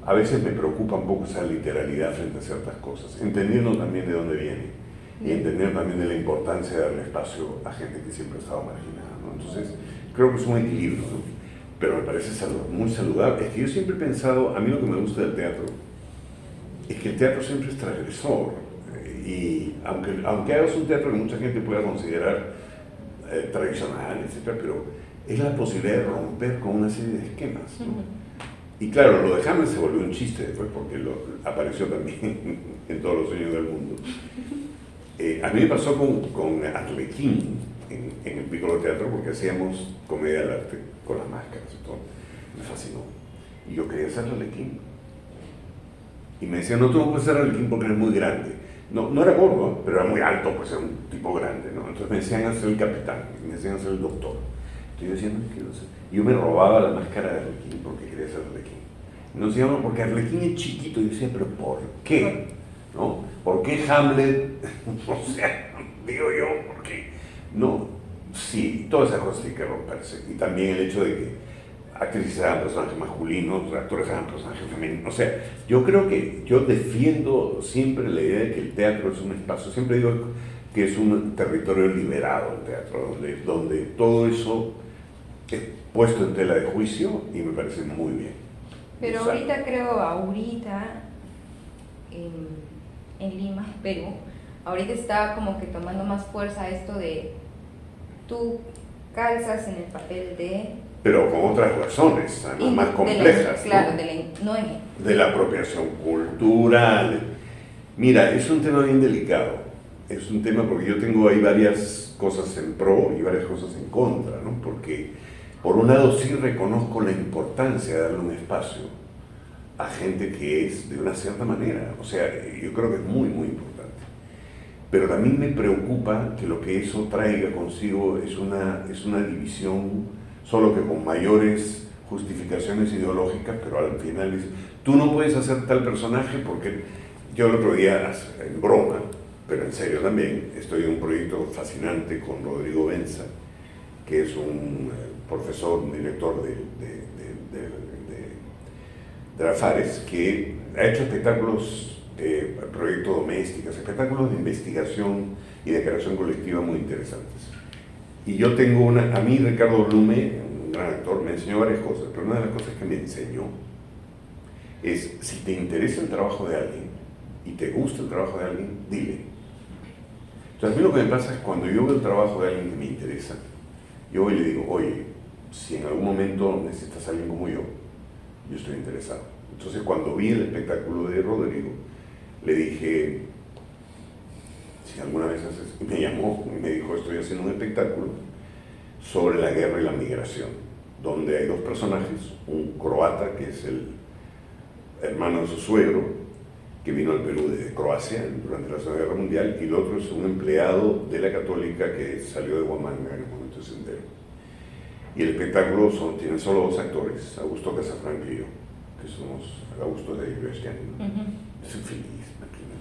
a veces me preocupa un poco esa literalidad frente a ciertas cosas, entendiendo también de dónde viene, y entender también de la importancia de darle espacio a gente que siempre ha estado marginada, ¿no? Entonces, creo que es un equilibrio, ¿no? Pero me parece muy saludable. Es que yo siempre he pensado, a mí lo que me gusta del teatro es que el teatro siempre es transgresor, y aunque hagas un teatro que mucha gente pueda considerar tradicional, etcétera, pero es la posibilidad de romper con una serie de esquemas, ¿no? Y claro, lo de Hamlet se volvió un chiste después, porque apareció también en todos los sueños del mundo. A mí me pasó con Arlequín en el Piccolo Teatro, porque hacíamos comedia del arte con las máscaras y todo. Me fascinó. Y yo quería ser Arlequín. Y me decían, no, tú no puedes ser Arlequín porque eres muy grande. No era gordo, pero era muy alto, pues era un tipo grande, ¿no? Entonces me decían hacer el capitán, me decían hacer el doctor. Entonces yo decía, no quiero ser. Yo me robaba la máscara de Arlequín porque quería ser Arlequín. Y nos decían, no, porque Arlequín es chiquito. Y yo decía, pero ¿por qué? ¿No? ¿Por qué Hamlet? O sea, digo yo, ¿por qué? No, sí, todas esas cosas tienen que romperse. Y también el hecho de que actrices hagan personajes masculinos, actores hagan personajes femeninos. O sea, yo creo que yo defiendo siempre la idea de que el teatro es un espacio, siempre digo que es un territorio liberado el teatro, donde todo eso es puesto en tela de juicio, y me parece muy bien. Pero ahorita en Lima, Perú, ahorita está como que tomando más fuerza esto de tú calzas en el papel de... Pero con otras razones, más complejas, claro, ¿no? De la apropiación cultural. Mira, es un tema bien delicado. Es un tema porque yo tengo ahí varias cosas en pro y varias cosas en contra, ¿no? Porque, por un lado, sí reconozco la importancia de darle un espacio a gente que es de una cierta manera. O sea, yo creo que es muy, muy importante. Pero también me preocupa que lo que eso traiga consigo es una división, solo que con mayores justificaciones ideológicas, pero al final es, tú no puedes hacer tal personaje porque yo el otro día, en broma, pero en serio también, estoy en un proyecto fascinante con Rodrigo Benza, que es un profesor, un director de la FARES, que ha hecho espectáculos, proyectos domésticos, espectáculos de investigación y de creación colectiva muy interesantes. Y yo tengo a mí Ricardo Blume, un gran actor, me enseñó varias cosas, pero una de las cosas que me enseñó es, si te interesa el trabajo de alguien y te gusta el trabajo de alguien, dile. Entonces, a mí lo que me pasa es cuando yo veo el trabajo de alguien que me interesa, yo voy y le digo, oye, si en algún momento necesitas a alguien como yo estoy interesado. Entonces, cuando vi el espectáculo de Rodrigo, le dije, si alguna vez haces, y me llamó y me dijo, estoy haciendo un espectáculo sobre la guerra y la migración, donde hay dos personajes, un croata que es el hermano de su suegro, que vino al Perú desde Croacia durante la Segunda Guerra Mundial, y el otro es un empleado de la Católica que salió de Huamanga en el momento de Sendero. Y el espectáculo tiene solo dos actores, Augusto Casafranco y yo, que somos Augusto de Iglesias. Estoy feliz,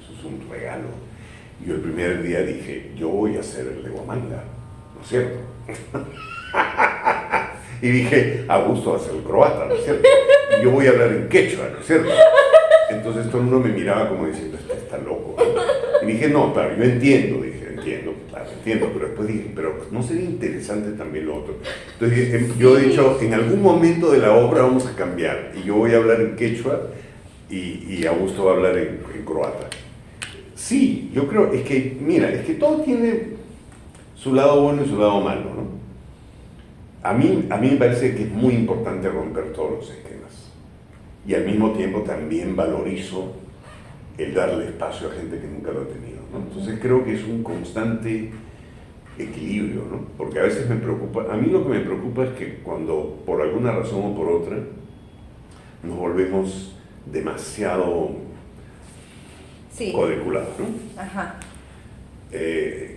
eso es un regalo. Y yo el primer día dije, yo voy a ser el de Huamanga, ¿no es cierto? Y dije, Augusto va a ser el croata, ¿no es cierto? Y yo voy a hablar en quechua, ¿no es cierto? Entonces todo el mundo me miraba como diciendo, este está loco, ¿no? Y dije, no, claro, yo entiendo, claro, entiendo, pero después dije, pero ¿no sería interesante también lo otro? Entonces yo he dicho, en algún momento de la obra vamos a cambiar, y yo voy a hablar en quechua, y Augusto va a hablar en croata. Sí, yo creo, es que, mira, es que todo tiene su lado bueno y su lado malo, ¿no? A mí me parece que es muy importante romper todos los esquemas. Y al mismo tiempo también valorizo el darle espacio a gente que nunca lo ha tenido, ¿no? Entonces creo que es un constante equilibrio, ¿no? Porque a veces me preocupa, a mí lo que me preocupa es que cuando por alguna razón o por otra nos volvemos demasiado cuadriculados, ¿no? Ajá.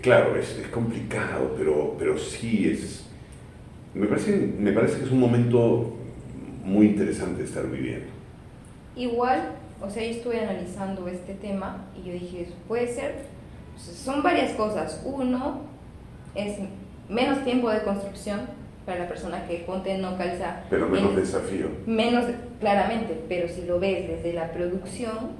Claro, es complicado, pero sí es... Me parece que es un momento muy interesante estar viviendo. Igual, o sea, yo estuve analizando este tema y yo dije, puede ser, son varias cosas. Uno, es menos tiempo de construcción para la persona que ponte no calza. Pero menos desafío. Menos, claramente, pero si lo ves desde la producción...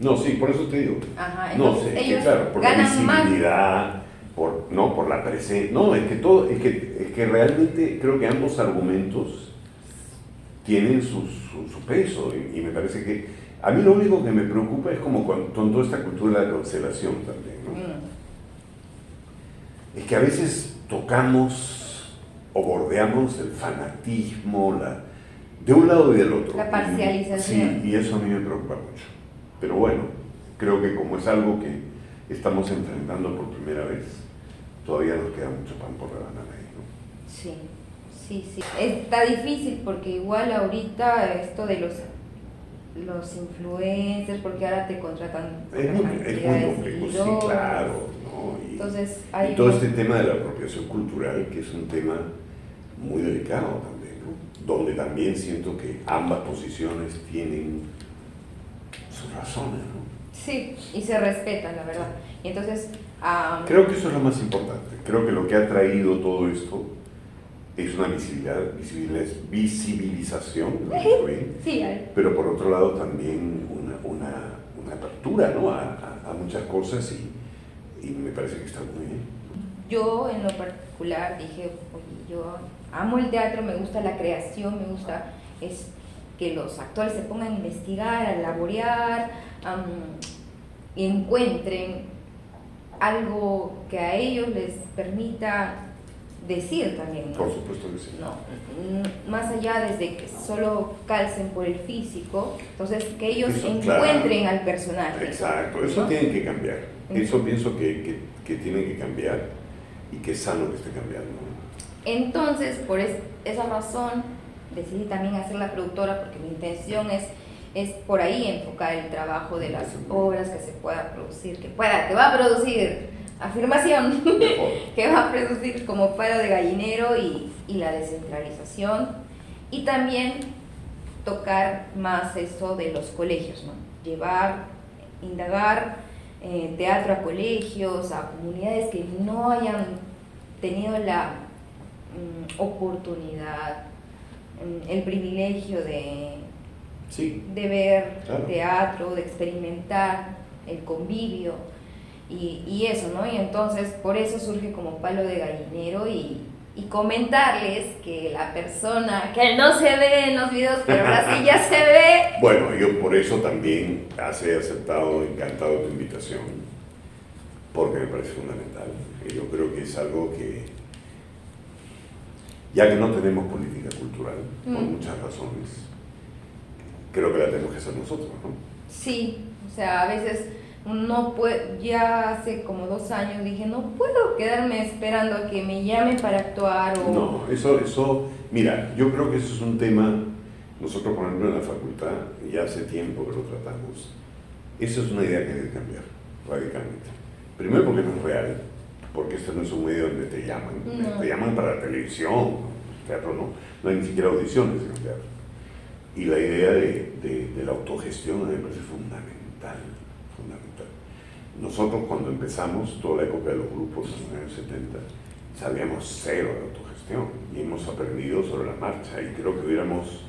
No, sí, por eso te digo. Ajá, entonces ellos claro, por la visibilidad, por la presencia. No, es que realmente creo que ambos argumentos tienen su peso, y me parece que a mí lo único que me preocupa es como con toda esta cultura de la cancelación también, ¿no? Es que a veces tocamos o bordeamos el fanatismo, de un lado y del otro. La parcialización. Sí, y eso a mí me preocupa mucho. Pero bueno, creo que como es algo que estamos enfrentando por primera vez, todavía nos queda mucho pan por rebanar ahí, ¿no? Sí. Está difícil porque igual ahorita esto de los influencers, porque ahora te contratan es muy complejo, sí, claro, ¿no? Entonces, y todo este tema de la apropiación cultural, que es un tema muy delicado también, ¿no? Donde también siento que ambas posiciones tienen sus razones, ¿no? Sí, y se respetan, la verdad. Y entonces... creo que eso es lo más importante. Creo que lo que ha traído todo esto es una visibilización, ¿no? Sí, pero por otro lado también una apertura, ¿no? a muchas cosas, y me parece que está muy bien. Yo en lo particular dije, oye, yo amo el teatro, me gusta la creación, me gusta que los actores se pongan a investigar, a laborear, y encuentren algo que a ellos les permita decir también, ¿no? Por supuesto que sí. No, más allá desde que solo calcen por el físico, entonces que ellos encuentren al personaje. Exacto, eso, ¿no? Tiene que cambiar. Eso pienso que tiene que cambiar, y que es sano que esté cambiando, ¿no? Entonces, por esa razón, decidí también hacer la productora, porque mi intención es por ahí enfocar el trabajo de las obras que se pueda producir, que va a producir, afirmación, que va a producir como Palo de Gallinero, y la descentralización, y también tocar más eso de los colegios, ¿no? Indagar teatro a colegios, a comunidades que no hayan tenido la oportunidad, el privilegio Sí, de ver claro. teatro, de experimentar el convivio y eso, ¿no? Y entonces por eso surge como palo de gallinero y comentarles que la persona que no se ve en los videos, pero ahora sí ya se ve. Bueno, yo por eso también he aceptado, encantado tu invitación, porque me parece fundamental. Yo creo que es algo que, ya que no tenemos política cultural, por muchas razones, creo que la tenemos que hacer nosotros, ¿no? Sí, o sea, a veces no puedo, ya hace como 2 años dije, no puedo quedarme esperando a que me llamen para actuar o... No, eso, mira, yo creo que eso es un tema, nosotros por ejemplo en la facultad, ya hace tiempo que lo tratamos, eso es una idea que hay que cambiar radicalmente. Primero porque no es real, porque este no es un medio donde te llaman, te llaman para la televisión, teatro no hay ni siquiera audiciones en el teatro. Y la idea de la autogestión me parece fundamental. Nosotros cuando empezamos, toda la época de los grupos en los años 70, sabíamos cero de autogestión y hemos aprendido sobre la marcha y creo que hubiéramos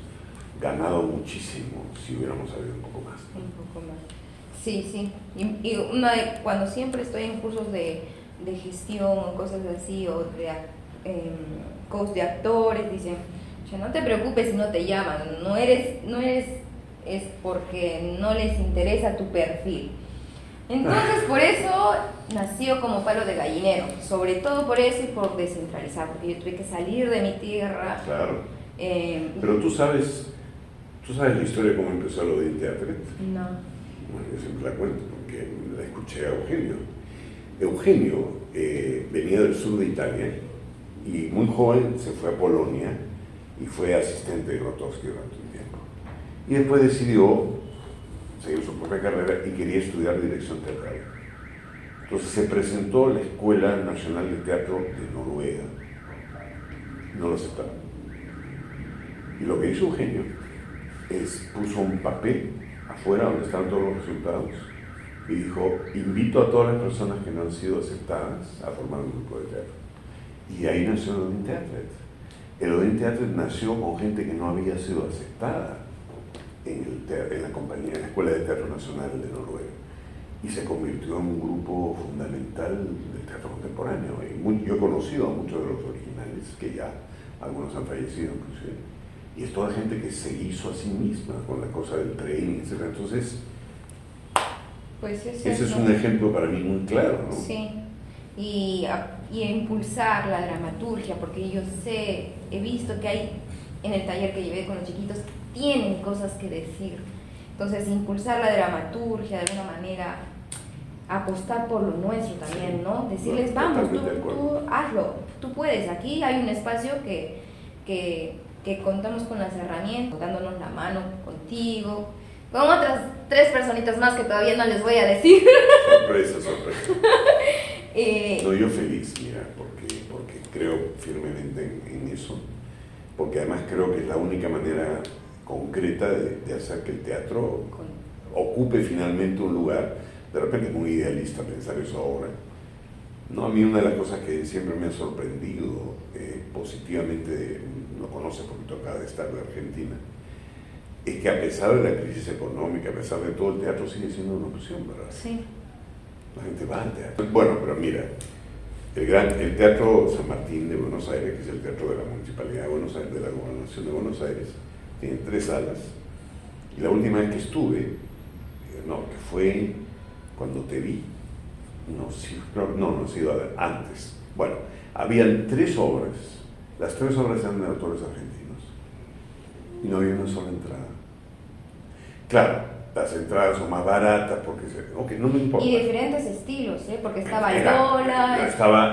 ganado muchísimo si hubiéramos sabido un poco más. Un poco más. Sí, sí. Y cuando siempre estoy en cursos de gestión o cosas así, o de coach de actores, dicen, no te preocupes si no te llaman, no eres, es porque no les interesa tu perfil. Entonces por eso nació como palo de gallinero, sobre todo por eso y por descentralizar, porque yo tuve que salir de mi tierra. Claro. Pero tú sabes la historia de cómo empezó lo de Teatret. No. Bueno, yo siempre la cuento porque la escuché a Eugenio. Eugenio venía del sur de Italia y muy joven se fue a Polonia y fue asistente de Grotowski durante un tiempo. Y después decidió seguir su propia carrera y quería estudiar dirección teatral. Entonces se presentó a la Escuela Nacional de Teatro de Noruega. No lo aceptaron. Y lo que hizo Eugenio es puso un papel afuera donde están todos los resultados y dijo, invito a todas las personas que no han sido aceptadas a formar un grupo de teatro. Y ahí nació el Odin Teatret. El Odin Teatret nació con gente que no había sido aceptada en la compañía, en la Escuela de Teatro Nacional de Noruega, y se convirtió en un grupo fundamental del teatro contemporáneo. Y yo he conocido a muchos de los originales, que ya algunos han fallecido inclusive, y es toda gente que se hizo a sí misma con la cosa del training, etc. Entonces, pues ese es un ejemplo para mí muy claro, ¿no? Sí, y impulsar la dramaturgia, porque yo he visto que hay en el taller que llevé con los chiquitos, tienen cosas que decir. Entonces, impulsar la dramaturgia de alguna manera, apostar por lo nuestro también, ¿no? Decirles, vamos, tú hazlo, tú puedes. Aquí hay un espacio que contamos con las herramientas, dándonos la mano contigo, con otras 3 personitas más que todavía no les voy a decir. Sorpresa. No, yo feliz, mira, porque creo firmemente en eso, porque además creo que es la única manera concreta de hacer que el teatro ocupe finalmente un lugar. De repente es muy idealista pensar eso ahora. No, a mí una de las cosas que siempre me ha sorprendido positivamente, lo conoces porque tú acabas de estar de Argentina, es que a pesar de la crisis económica, a pesar de todo, el teatro sigue siendo una opción, ¿verdad? Sí. La gente va al teatro. Bueno, pero mira, el Teatro San Martín de Buenos Aires, que es el teatro de la Municipalidad de Buenos Aires, de la Gobernación de Buenos Aires, tiene 3 salas. Y la última vez que estuve, que fue cuando te vi, no ha sido antes. Bueno, habían 3 obras, las 3 obras eran de autores argentinos, y no había una sola entrada. Claro, las entradas son más baratas, porque no me importa. Y diferentes estilos, porque estaba Lola.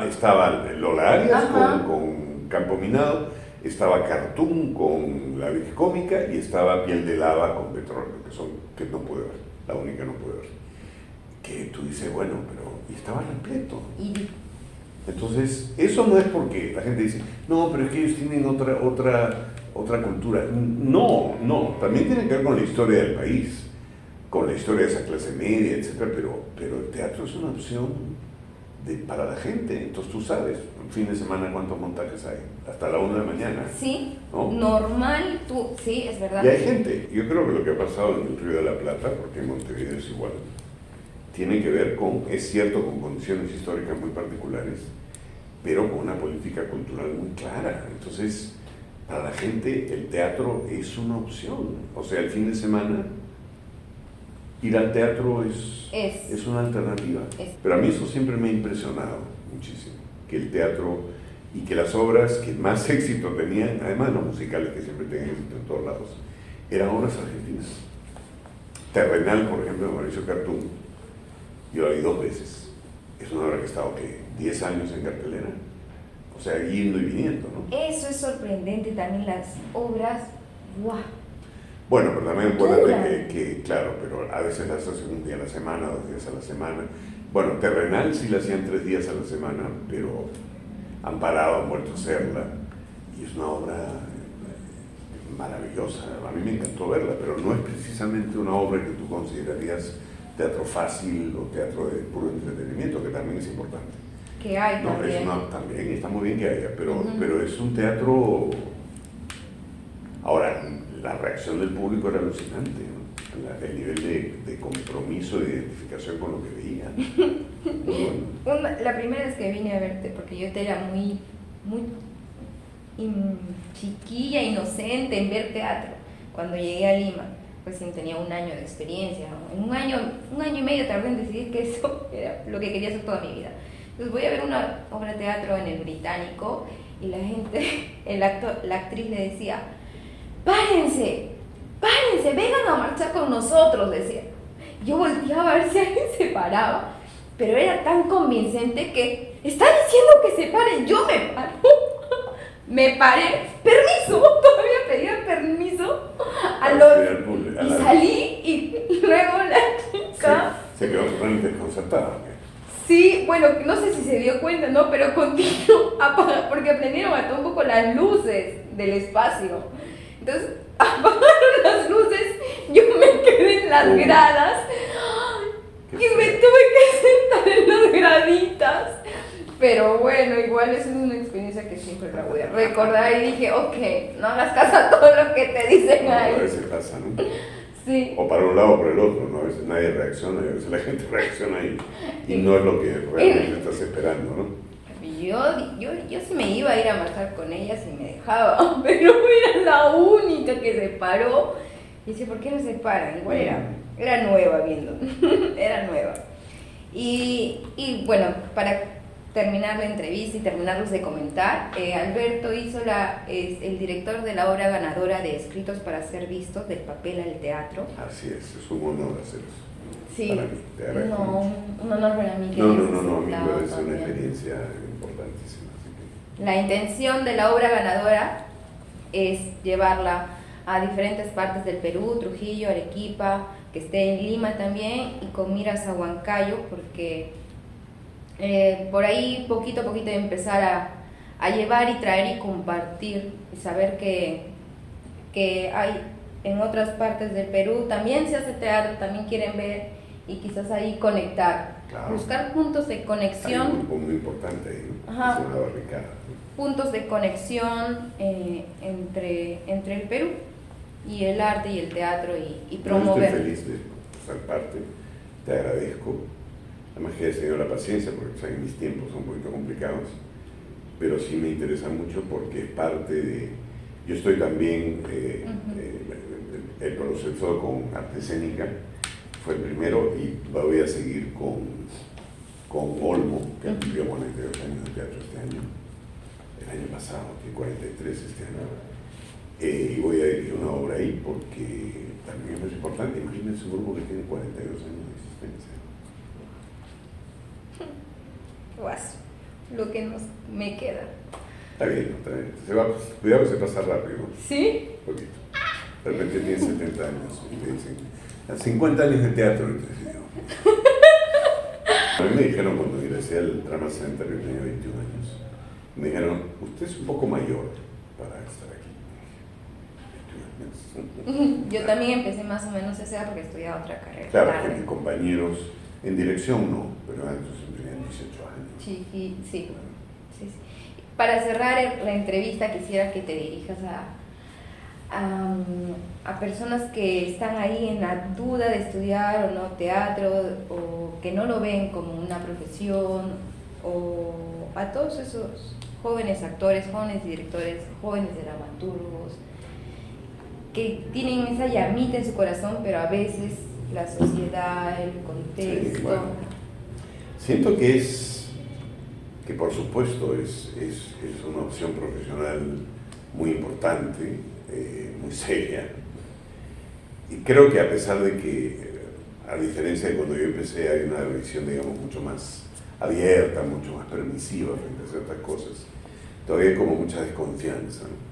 Estaba Lola Arias con Campo Minado, estaba Cartoon con La Virgen Cómica y estaba Piel de Lava con Petróleo, que no pude ver, la única no pude ver. Que tú dices, bueno, y estaba repleto. Entonces, eso no es porque la gente dice, no, pero es que ellos tienen otra cultura. No, también tiene que ver con la historia del país, con la historia de esa clase media, etc. Pero el teatro es una opción para la gente. Entonces tú sabes, un fin de semana cuántos montajes hay, hasta la 1 de la mañana. Sí, ¿no? normal, sí, es verdad. Y hay gente, yo creo que lo que ha pasado en el Río de la Plata, porque en Montevideo es igual, tiene que ver con, es cierto, con condiciones históricas muy particulares, pero con una política cultural muy clara. Entonces, para la gente el teatro es una opción. O sea, el fin de semana ir al teatro es una alternativa. Pero a mí eso siempre me ha impresionado muchísimo, que el teatro y que las obras que más éxito tenían, además de los musicales que siempre tienen éxito en todos lados, eran obras argentinas. Terrenal, por ejemplo, de Mauricio Cartún, yo la vi 2 veces. Es una obra que ha estado, ¿qué? 10 años en cartelera. O sea, yendo y viniendo, ¿no? Eso es sorprendente también, las obras. ¡Guau! Bueno, pero también acuérdate que, claro, pero a veces las hacen un día a la semana, 2 días a la semana. Bueno, Terrenal sí la hacían 3 días a la semana, pero han parado, han vuelto a hacerla. Y es una obra maravillosa. A mí me encantó verla, pero no es precisamente una obra que tú considerarías teatro fácil o teatro de puro entretenimiento, que también es importante. Que hay no, también. También está muy bien que haya, pero es un teatro. Ahora, la reacción del público era alucinante, ¿no? El nivel de compromiso, de identificación con lo que veían. Bueno. La primera vez que vine a verte, porque yo era muy chiquilla, inocente en ver teatro, cuando llegué a Lima, pues tenía 1 año de experiencia, ¿no? En un año y medio tardé en decidir que eso era lo que quería hacer toda mi vida. Entonces voy a ver una obra de teatro en el Británico y la gente, la actriz le decía: párense, vengan a marchar con nosotros, decía. Yo volteaba a ver si alguien se paraba, pero era tan convincente que está diciendo que se paren. Yo me paro, me paré, permiso, todavía pedía permiso y salí, y luego la chica se quedó totalmente desconcertada. Sí, bueno, no sé si se dio cuenta, ¿no? Pero continuó apagando, porque prendieron hasta un poco las luces del espacio. Entonces, apagaron las luces, yo me quedé en las gradas y me tuve que sentar en las graditas. Pero bueno, igual eso es una experiencia que siempre la voy a recordar y dije, ok, no hagas caso a todo lo que te dicen ahí. A veces pasa, ¿no? Sí. O para un lado o para el otro, ¿no? A veces nadie reacciona y a veces la gente reacciona y no es lo que realmente estás esperando, ¿no? Yo sí me iba a ir a marchar con ella si me dejaba, pero era la única que se paró. Y decía, ¿por qué no se paran? Igual era nueva viendo, era nueva. Y bueno, para terminar la entrevista y terminarlos de comentar, Alberto es el director de la obra ganadora de Escritos para ser vistos, del papel al teatro. Así es un honor hacer eso. Sí, para mí, te agradezco mucho. Un honor para mí que No, a mí me parece también. una experiencia importantísima. Así que... La intención de la obra ganadora es llevarla a diferentes partes del Perú, Trujillo, Arequipa, que esté en Lima también, y con miras a Huancayo, porque por ahí poquito a poquito empezar a llevar y traer y compartir y saber que hay en otras partes del Perú también se hace teatro, también quieren ver y quizás ahí conectar, Claro. Buscar puntos de conexión. Hay un grupo muy importante ahí, ¿no? Ajá. Es una barricada. Puntos de conexión entre el Perú y el arte y el teatro y promover. Estoy feliz de ser parte, te agradezco. Además que hayas tenido la paciencia, porque saben, mis tiempos son un poquito complicados, pero sí me interesa mucho porque es parte de... Yo estoy también, el proceso con arte escénica fue el primero y voy a seguir con Olmo, que cumplió 42 años de teatro este año, el año pasado, tiene 43 este año, y voy a dirigir una obra ahí porque también es importante. Imagínense un grupo que tiene 42 años de existencia. Guas, lo que me queda. Está bien, está bien. Cuidado que se pasa rápido. ¿Sí? Un poquito. De repente tiene 70 años y me dicen, 50 años de teatro. Entonces yo... A mí me dijeron cuando ingresé al Drama Center, yo tenía 21 años, me dijeron, usted es un poco mayor para estar aquí. 21 años. Yo también empecé más o menos a esa edad porque estudiaba otra carrera. Claro, que mis compañeros En dirección no, pero antes tenía 18 años. Sí, sí, sí. Para cerrar la entrevista quisiera que te dirijas a personas que están ahí en la duda de estudiar o no teatro, o que no lo ven como una profesión, o a todos esos jóvenes actores, jóvenes directores, jóvenes dramaturgos, que tienen esa llamita en su corazón, pero a veces la sociedad, el contexto... Sí, bueno. Siento que por supuesto es una opción profesional muy importante, muy seria. Y creo que a pesar de que, a diferencia de cuando yo empecé, hay una visión, digamos, mucho más abierta, mucho más permisiva frente a ciertas cosas, todavía hay como mucha desconfianza, ¿no?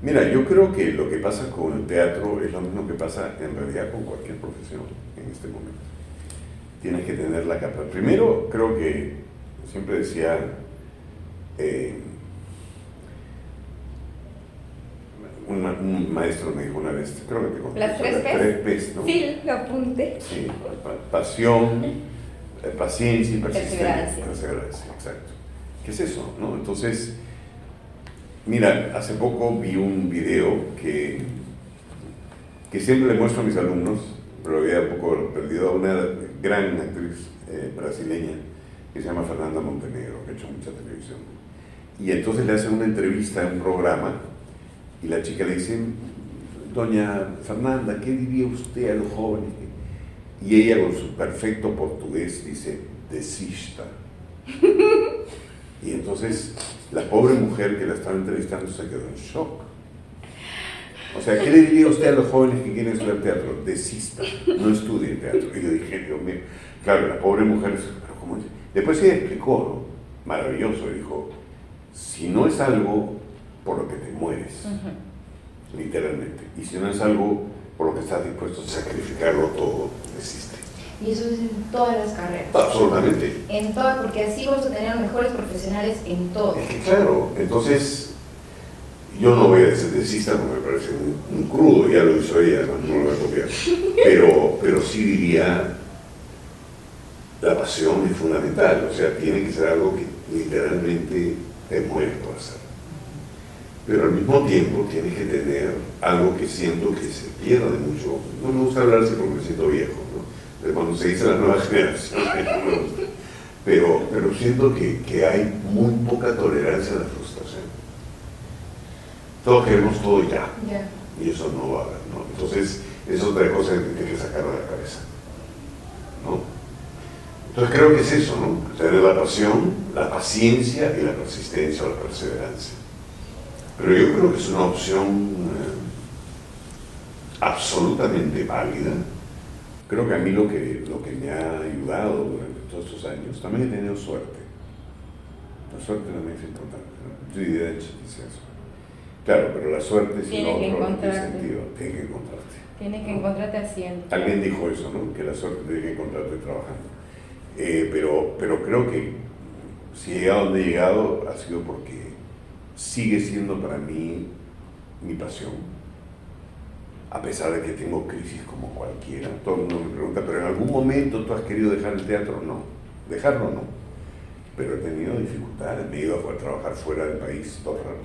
Mira, yo creo que lo que pasa con el teatro es lo mismo que pasa en realidad con cualquier profesión en este momento. Tienes que tener la capacidad. Primero, creo que siempre decía, un maestro me dijo una vez, creo que te conté, las tres P's, ¿no? Sí, lo apunté. Sí, pasión, paciencia y Perseverancia. Perseverancia, exacto. ¿Qué es eso, no? Entonces, mira, hace poco vi un video que siempre le muestro a mis alumnos, pero había un poco perdido, a una gran actriz brasileña que se llama Fernanda Montenegro, que ha hecho mucha televisión. Y entonces le hacen una entrevista en un programa y la chica le dice, doña Fernanda, ¿qué diría usted a los jóvenes? Y ella con su perfecto portugués dice, desista. Y entonces la pobre mujer que la estaba entrevistando se quedó en shock. O sea, ¿qué le diría usted a los jóvenes que quieren estudiar teatro? Desista, no estudien teatro. Y yo dije, Dios mío, claro, la pobre mujer, pero ¿cómo es? Después ella explicó, ¿no? Maravilloso, dijo, si no es algo por lo que te mueres, literalmente, y si no es algo por lo que estás dispuesto a sacrificarlo todo, desiste. Y eso es en todas las carreras. Absolutamente. En todas, porque así vamos a tener mejores profesionales en todo. Es que claro, entonces, yo no voy a decir desista porque me parece un crudo, ya lo hizo ella, no lo voy a copiar, pero sí diría, la pasión es fundamental, o sea, tiene que ser algo que literalmente te mueres por hacer. Pero al mismo tiempo tienes que tener algo que siento que se pierde mucho. No me gusta hablar así porque me siento viejo, ¿no? De cuando se dice las nuevas generaciones, no me gusta. Pero siento que hay muy poca tolerancia a la frustración. Todos queremos todo ya. Y eso no va a haber, ¿no? Entonces, es otra cosa que tienes que sacar de la cabeza, ¿no? Entonces creo que es eso, ¿no? Tener la pasión, la paciencia y la persistencia o la perseverancia. Pero yo creo que es una opción absolutamente válida. Creo que a mí lo que me ha ayudado durante todos estos años, también he tenido suerte. La suerte también es importante, ¿no? Yo diría dice eso. Claro, pero la suerte si no otro sentido, tiene que encontrarte. Tiene que encontrarte haciendo. Alguien dijo eso, ¿no? Que la suerte tiene que encontrarte trabajando. Pero creo que si he llegado donde he llegado ha sido porque sigue siendo para mí mi pasión, a pesar de que tengo crisis como cualquiera. Todo el mundo me pregunta, ¿pero en algún momento tú has querido dejar el teatro? No, dejarlo no, pero he tenido dificultades, me he ido a trabajar fuera del país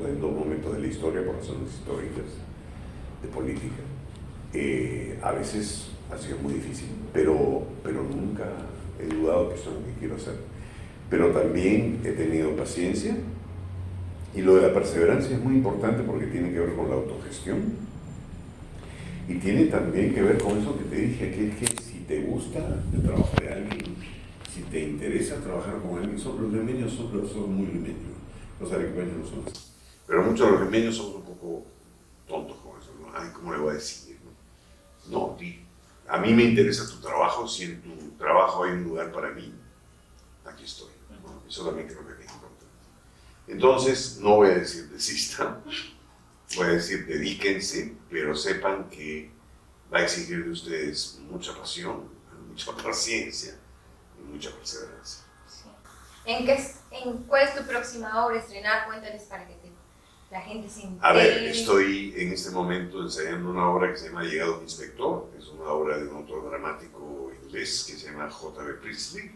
en dos momentos de la historia por razones históricas, de política. A veces ha sido muy difícil, pero nunca he dudado que eso es lo que quiero hacer. Pero también he tenido paciencia. Y lo de la perseverancia es muy importante porque tiene que ver con la autogestión y tiene también que ver con eso que te dije, que es que si te gusta el trabajo de alguien, si te interesa trabajar con alguien, los limeños son muy limeños, los arequipeños no son así. Pero muchos de los limeños son un poco tontos con eso, ¿no? Ay, ¿cómo le voy a decir? No, a mí me interesa tu trabajo, si en tu trabajo hay un lugar para mí, aquí estoy, ¿no? Eso también creo que es importante. Entonces, no voy a decir desistan, voy a decir dedíquense, pero sepan que va a exigir de ustedes mucha pasión, mucha paciencia y mucha perseverancia. Sí. ¿Cuál es tu próxima obra a estrenar? Cuéntales para que la gente se A ver, entere? estoy en este momento ensayando una obra que se llama Llegado un inspector. Es una obra de un autor dramático inglés que se llama J.B. Priestley.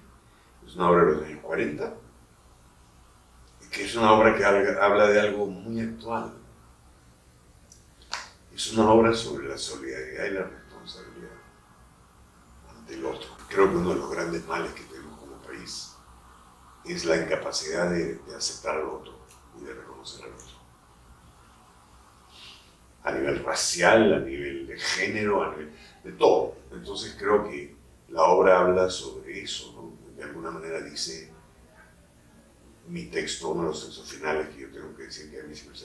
Es una obra de los años 40, que es una obra que habla de algo muy actual. Es una obra sobre la solidaridad y la responsabilidad ante el otro. Creo que uno de los grandes males que tenemos como país es la incapacidad de aceptar al otro y de reconocer al otro. A nivel racial, a nivel de género, a nivel de todo. Entonces creo que la obra habla sobre eso, ¿no? De alguna manera dice, mi texto, uno de los textos finales que yo tengo que decir, que a mí siempre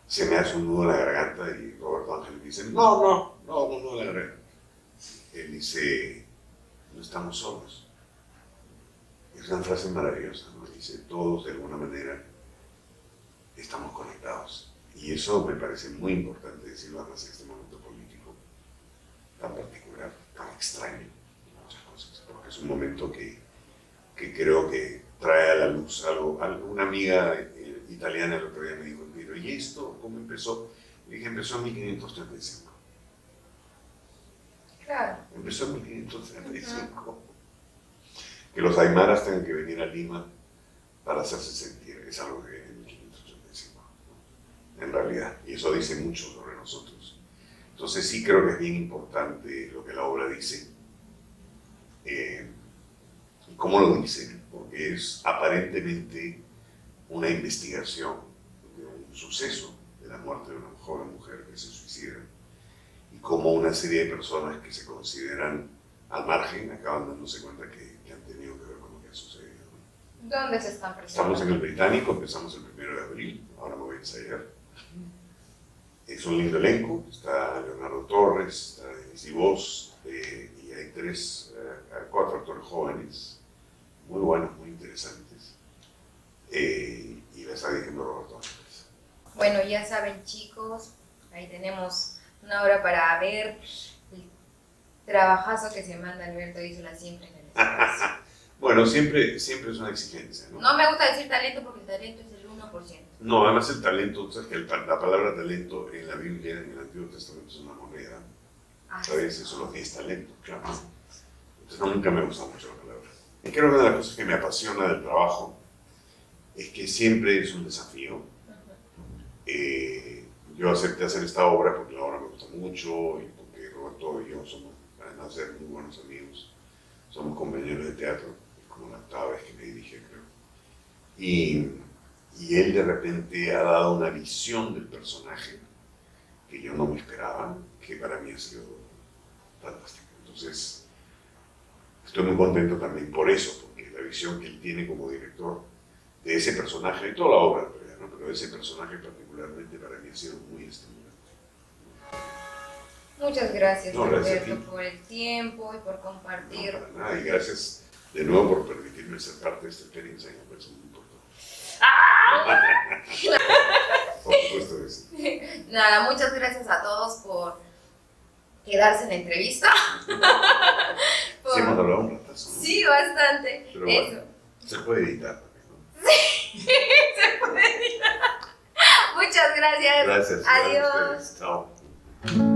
se me hace un nudo en la garganta, y Roberto Ángel dice, no nudo en la garganta. Él dice, no estamos solos. Es una frase maravillosa, ¿no? Dice, todos de alguna manera estamos conectados. Y eso me parece muy importante decirlo, además en este momento político tan particular, tan extraño, muchas cosas, porque es un momento que creo que trae a la luz algo. Una amiga italiana el otro día me dijo, pero ¿y esto cómo empezó? Le dije, empezó en 1535. Claro. Empezó en 1535. Que los aymaras tengan que venir a Lima para hacerse sentir, es algo que en 1535, ¿no? En realidad, y eso dice mucho sobre nosotros. Entonces sí creo que es bien importante lo que la obra dice, y cómo lo dice, porque es aparentemente una investigación de un suceso, de la muerte de una joven mujer que se suicida, y cómo una serie de personas que se consideran al margen acaban dándose cuenta que han tenido que ver con lo que ha sucedido, ¿no? ¿Dónde se están presentando? Estamos en el Británico, empezamos el 1 de abril, ahora me voy a ensayar. Es un lindo elenco, está Leonardo Torres, está Denise Vos, y hay 4 actores jóvenes, muy buenos, muy interesantes, y la está dirigiendo Roberto Ángeles. Bueno, ya saben, chicos, ahí tenemos una hora para ver el trabajazo que se manda Alberto Isola siempre en el espacio. Bueno, siempre es una exigencia, ¿no? No me gusta decir talento porque el talento es el 1%. No, además el talento, sabes que la palabra talento en la Biblia, en el Antiguo Testamento, es una moneda. ¿Sabes? Eso los 10 talentos, claro. Entonces nunca me gusta mucho la palabra. Y creo que una de las cosas que me apasiona del trabajo es que siempre es un desafío. Yo acepté hacer esta obra porque la obra me gusta mucho y porque Roberto y yo somos, además de ser muy buenos amigos, somos compañeros de teatro, es como la 8ª vez que me dirige, creo. Y él de repente ha dado una visión del personaje que yo no me esperaba, que para mí ha sido fantástica. Entonces, estoy muy contento también por eso, porque la visión que él tiene como director de ese personaje, de toda la obra, ¿no? Pero de ese personaje particularmente para mí ha sido muy estimulante. Muchas gracias, Gracias Alberto, por el tiempo y por compartir. No, para nada, y gracias de nuevo por permitirme ser parte de esta experiencia, me parece muy importante. Por supuesto que sí. Nada, muchas gracias a todos por quedarse en la entrevista. Sí, hemos hablado un ratazo, ¿no? Sí, bastante. Pero eso. bueno, se puede editar también, ¿no? Sí, se puede. Muchas gracias. Gracias. Adiós. A ustedes. Chao.